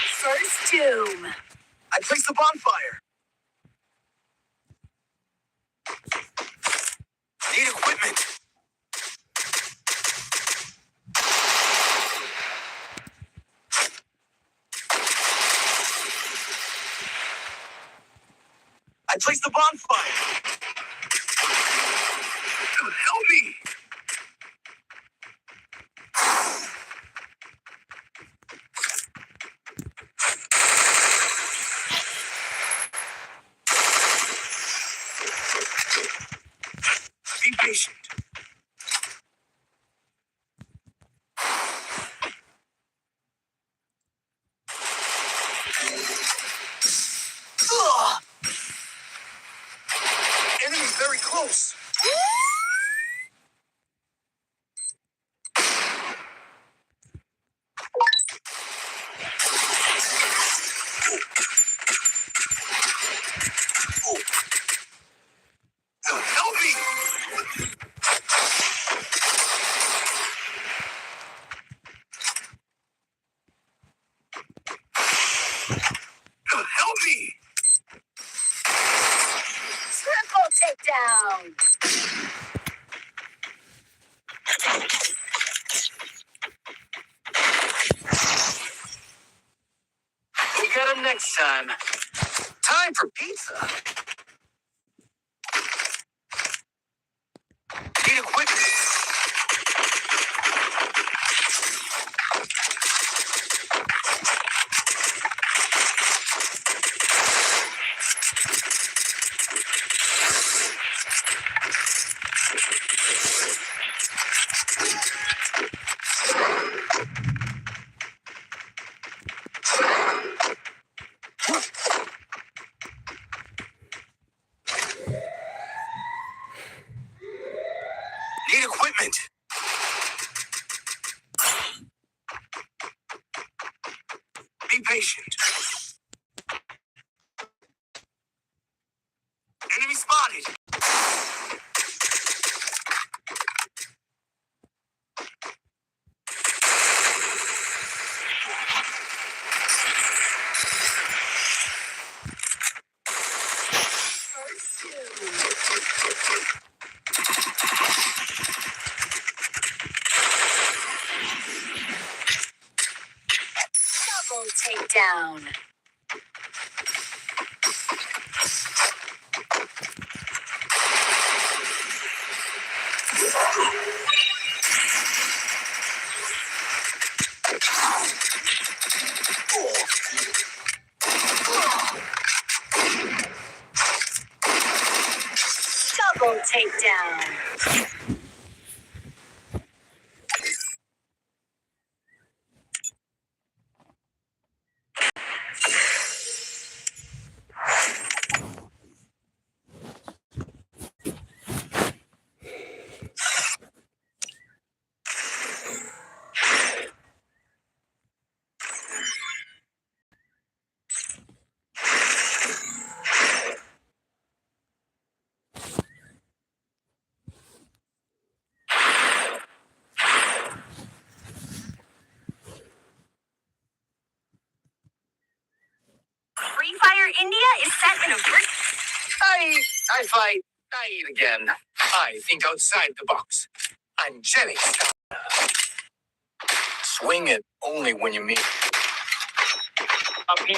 C: First tomb.
B: I placed the bonfire. Need equipment. I placed the bonfire. Help me. Be patient. Ugh. Enemy very close. Help me. Help me.
C: Triple takedown.
B: excitement. Be patient. Enemy spotted.
C: Double takedown. Double takedown. Free Fire India is set in a brick.
B: I fight. I eat again. I think outside the box. Angelic style. Swing it only when you mean it.
D: अपनी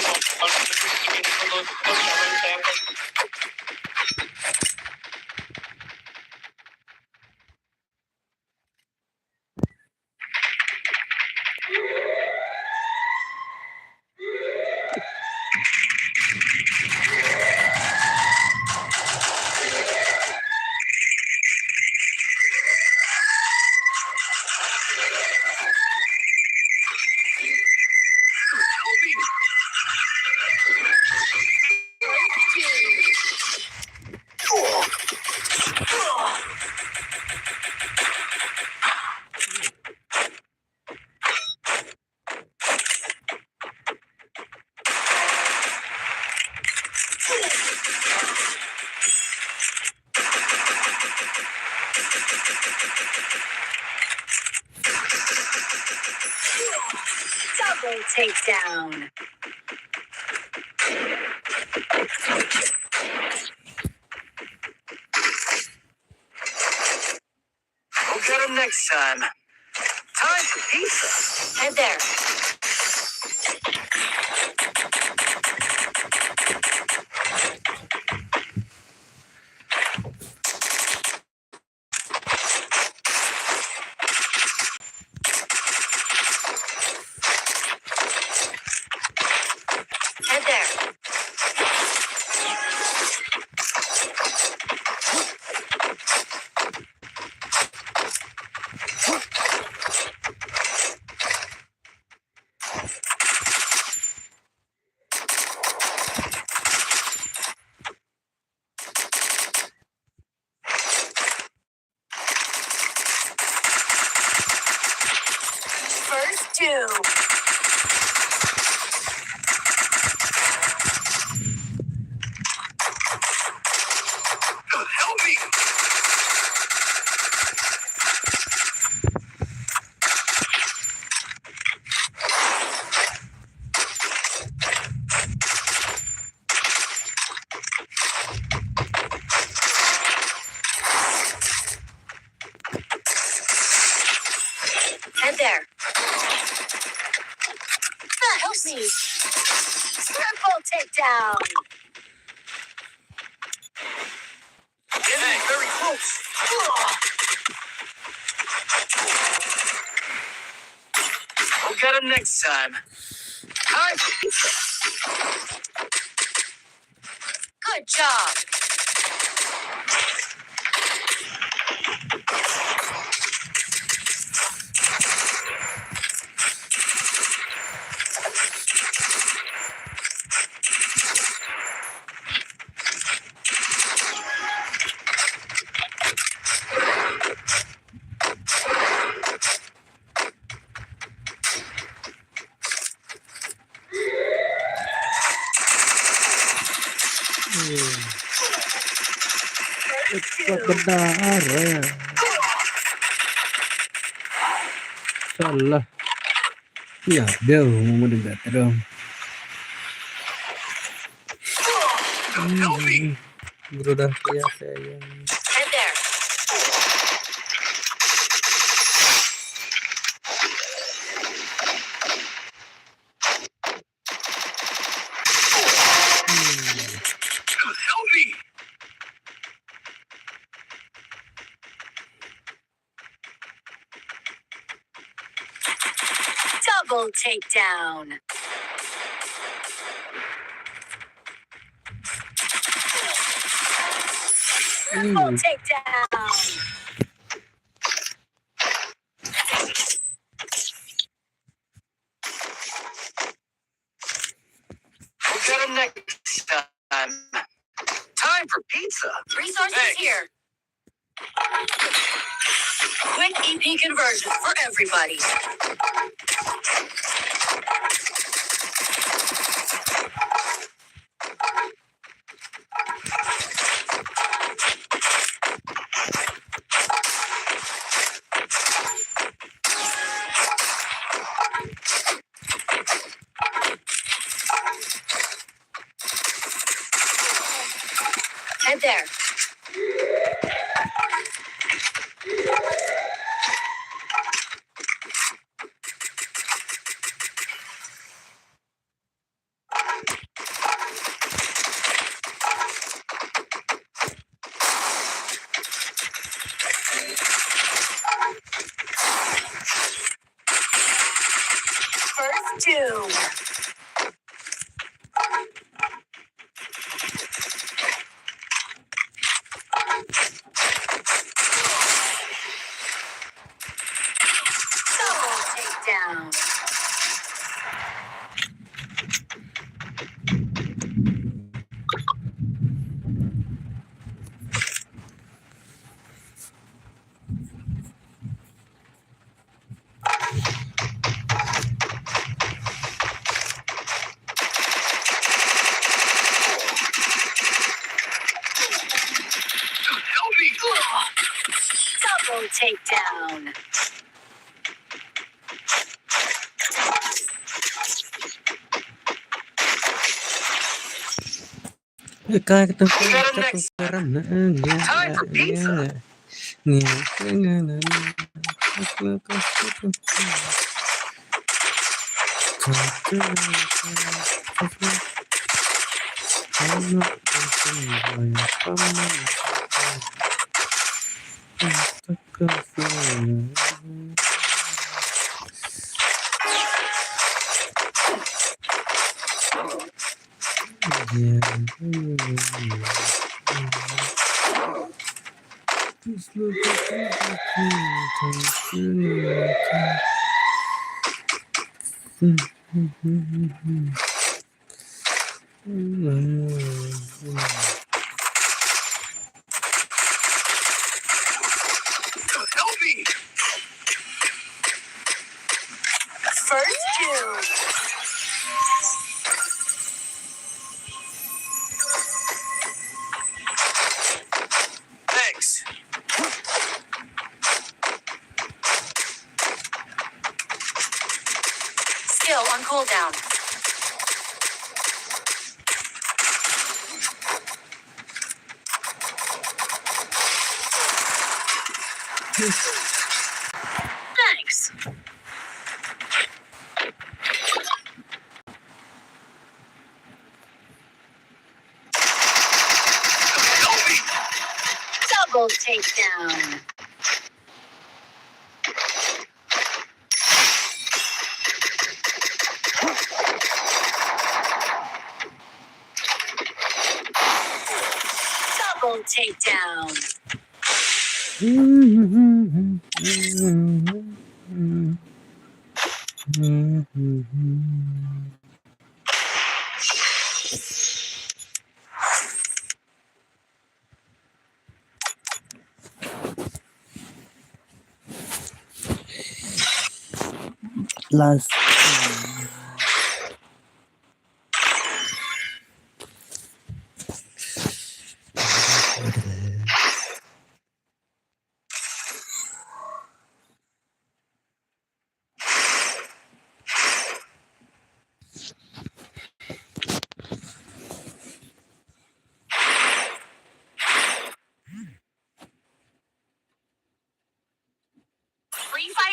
C: Double takedown.
B: We'll get him next time. Time for pizza.
C: Head there. Head there. First two.
B: Help me.
C: Head there. Help me. Triple takedown.
B: Getting very close. We'll get him next time. Time for pizza.
C: Good job.
A: cepat berdarah. Salah. Ya, dia mau mendengar dong. Bro dah ya sayang.
C: Head there.
B: Help me!
C: Double takedown. Triple takedown.
B: We'll get him next time. Time for pizza.
C: Resources
B: Thanks.
C: here. Quick EP conversion for everybody. Head there. First two. Double takedown.
B: Help me!
C: Double takedown.
A: Time
B: Time for pizza. Help me!
C: First two.
B: Thanks.
C: Skill on cooldown. Thanks.
B: Help me!
C: Double takedown. Double takedown.
A: Last.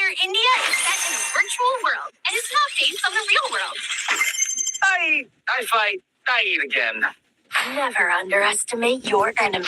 C: Fire India is set in a virtual world and is not based on the real world.
B: I fight again.
C: Never underestimate your enemy.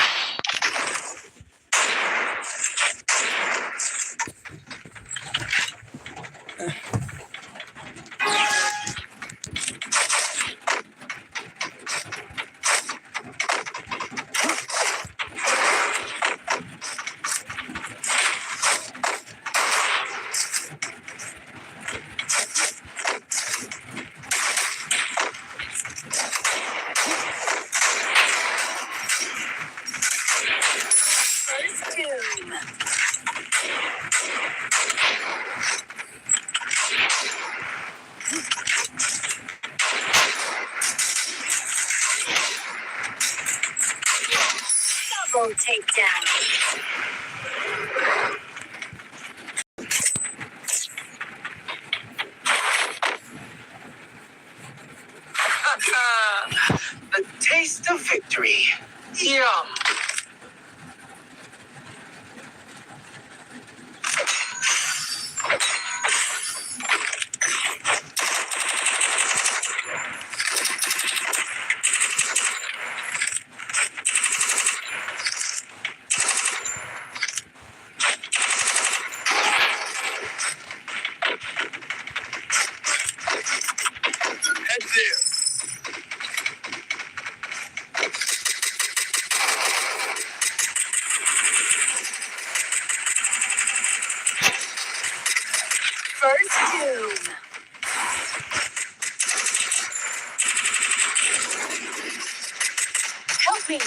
C: First doom. Double takedown.
B: The taste of victory. Yum. Head there.
C: First doom. Help me.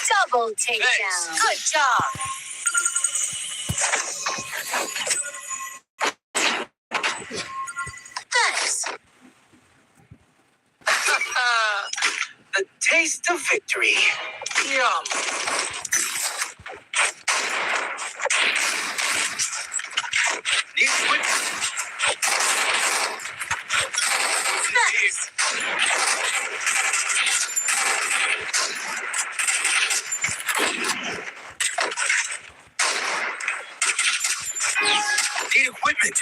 C: Double takedown.
B: Thanks.
C: Good job. Thanks.
B: The taste of victory. Yum. Need quick.
C: Thanks.
B: Need equipment.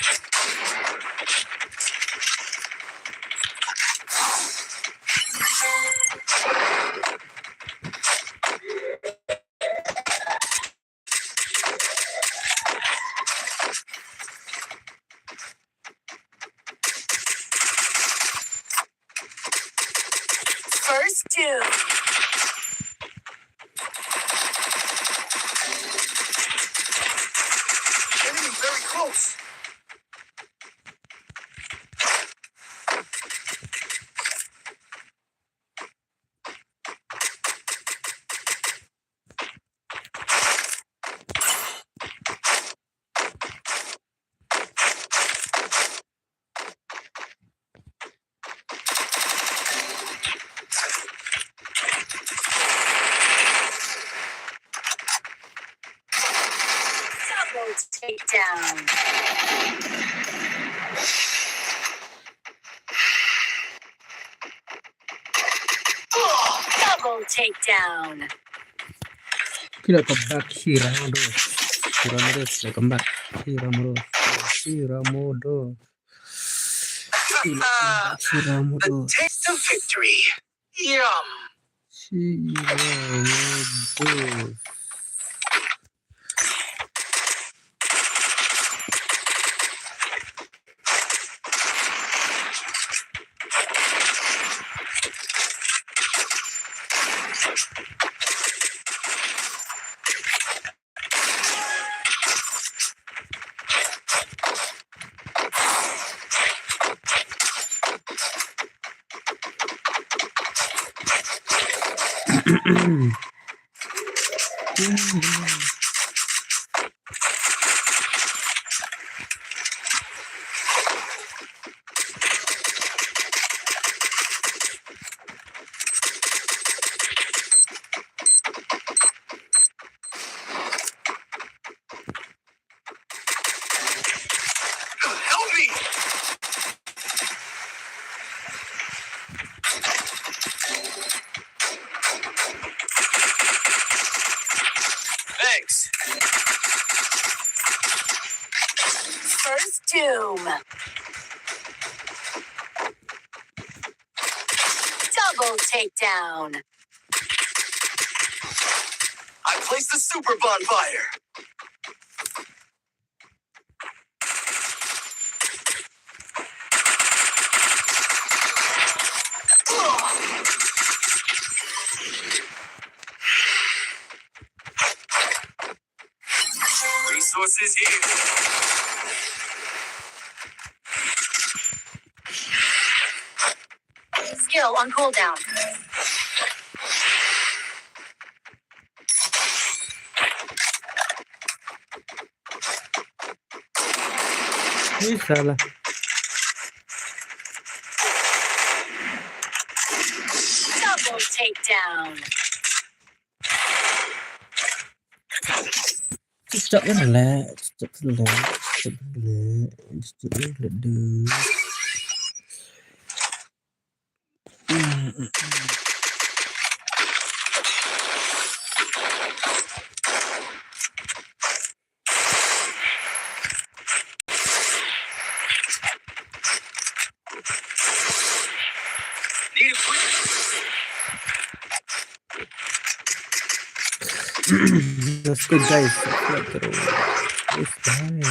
C: First doom.
B: Enemy very close.
C: Double takedown. Double takedown.
A: Kita comeback Shiramodo. Shiramodo, welcome back. Shiramodo. Shiramodo.
B: The
A: Shiramodo.
B: taste of victory. Yum.
A: Shiramodo.
B: Help me. Thanks.
C: First doom. Double takedown.
B: I placed a super bonfire. Resources here.
C: Skill on cooldown.
A: Salah.
C: Double takedown.
A: Stop rất là stop rất là
B: Need equipment.
A: Let's go guys. Bye.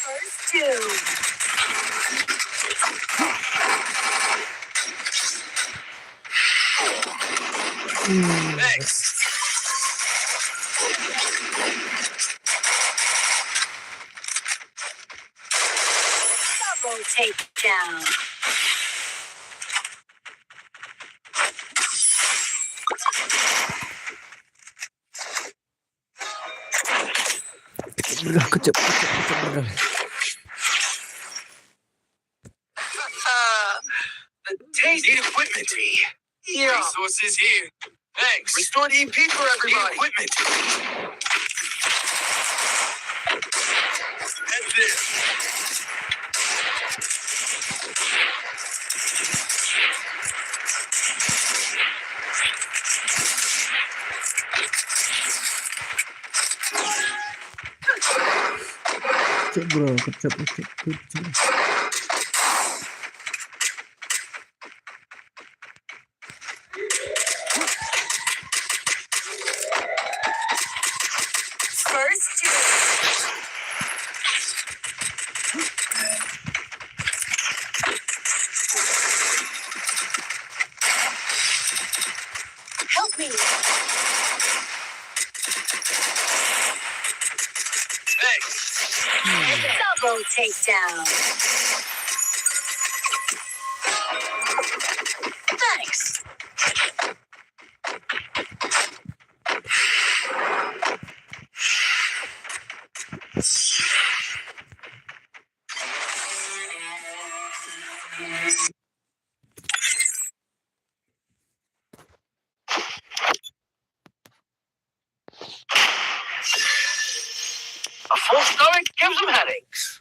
C: First doom.
B: Thanks.
C: Double takedown.
A: Kejap.
B: The taste. Need equipment. Yeah. Resources here. Thanks. Restored EP for everybody. Need equipment. And this.
A: Kejap.
C: First doom. Help me.
B: Thanks.
C: Double takedown. Thanks.
B: A full stomach gives them headaches.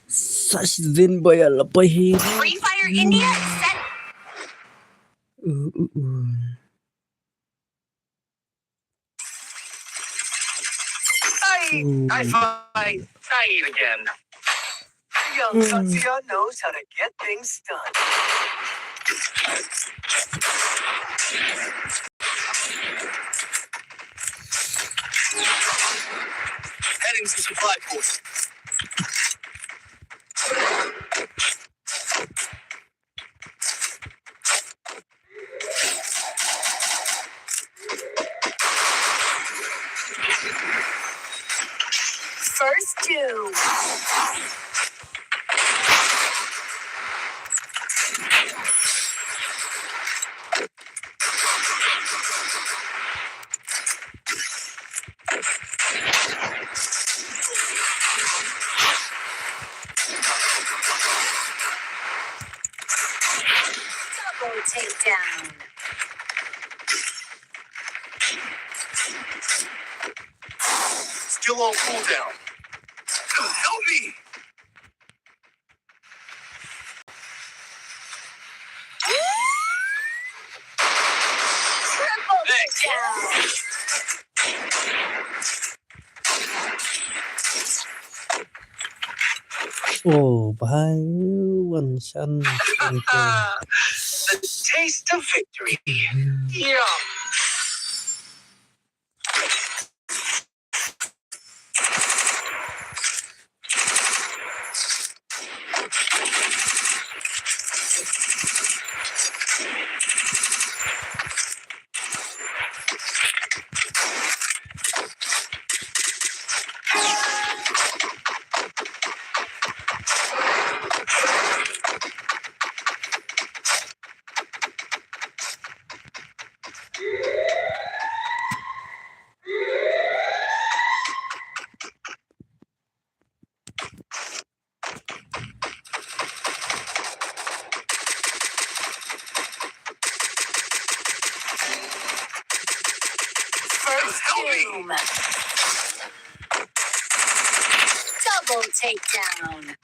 A: Such Zin boy lepai hero.
C: Free Fire India is set.
B: I fight. I eat again. Young Khasi knows how to get things done. Heading to supply post.
C: First doom. Double takedown.
B: Still on cooldown. Help me!
C: Triple
B: Thanks.
C: takedown.
A: Oh, bahaya one shan.
B: The taste of victory. Yum.
C: First
B: Help me.
C: doom. Double takedown.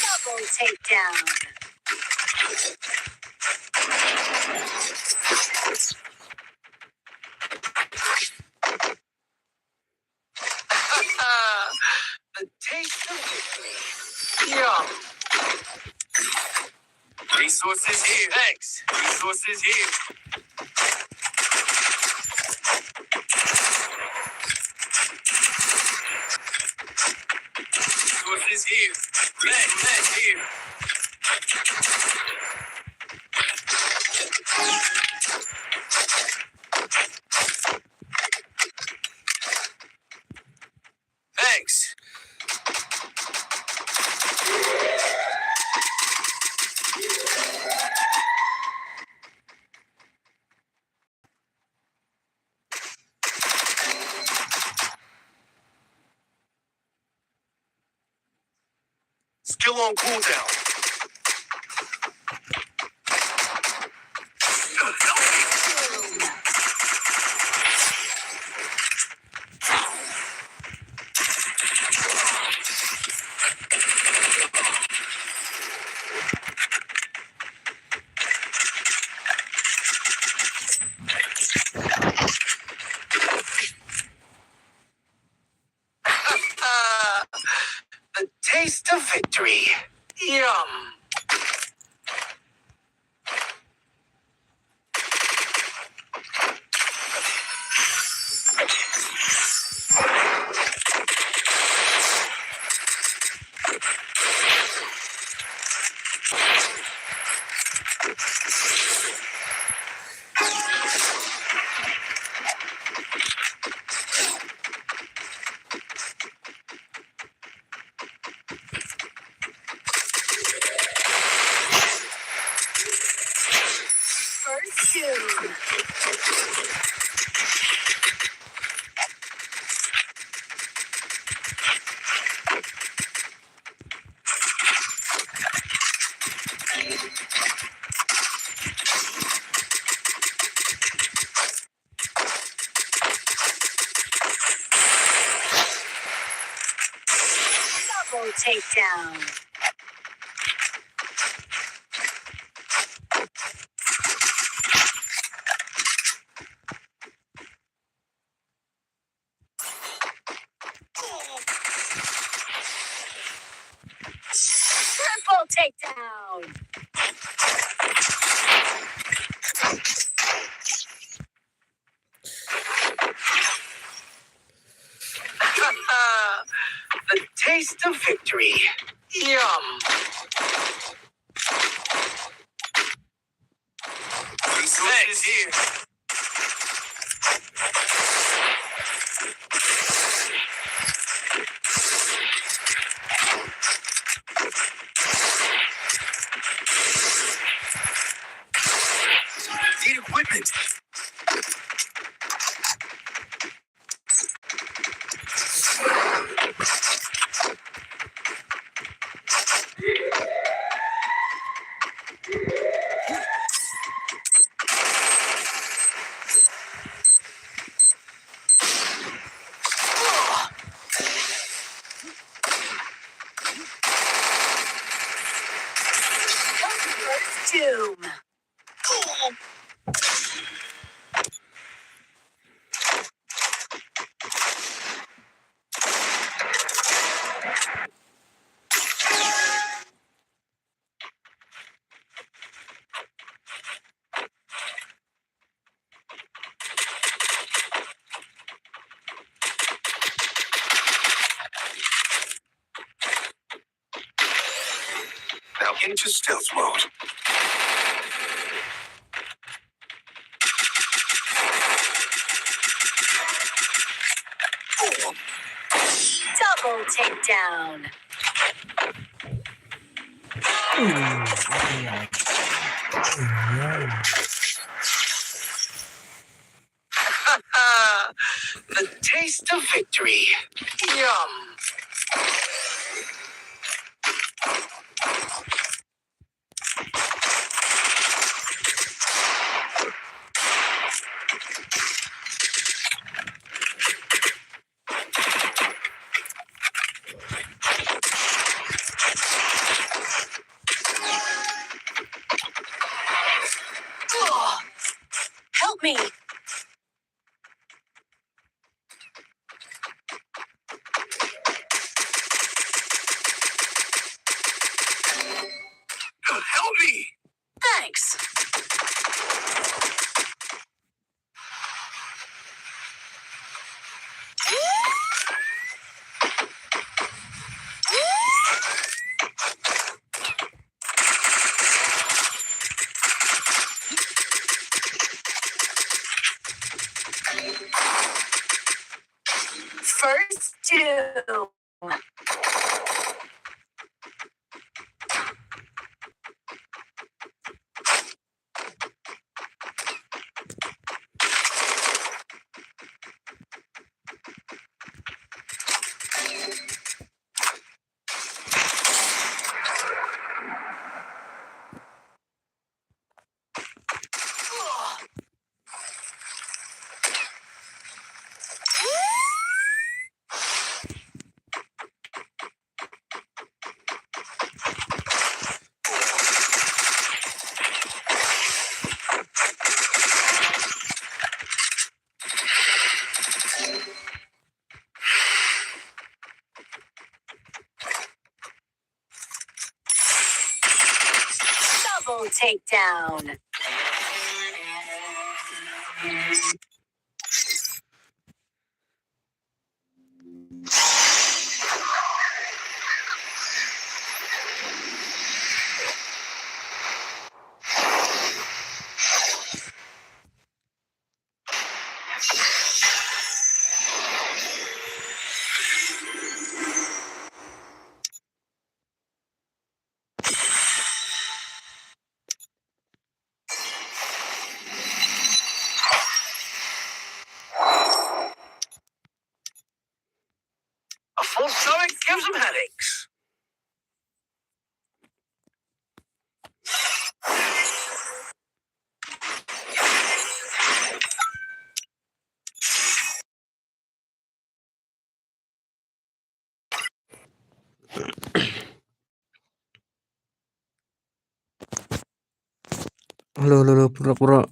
C: Double takedown.
B: The taste of victory. Yum. Resources here. Thanks. Resources here. Resources here. Thanks here. Thanks. Still on cooldown. The taste of victory. Yum.
C: First doom. Double takedown. Triple takedown.
B: The taste of victory. Yum. Resources here.
C: doom.
B: Now into stealth mode.
C: Double takedown.
B: The taste of victory. Yum.
C: Help me.
B: Help me.
C: Thanks. First doom. Double takedown.
B: A full stomach gives him headaches.
A: Halo, pura-pura.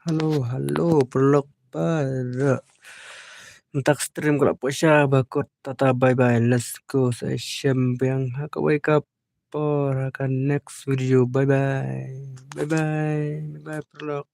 A: Halo, pelok para. Entak stream kalau puasa bakut tata bye-bye. Let's go. Saya yang haka wake up. Akan next video. Bye-bye. Bye-bye. Bye-bye, pelok.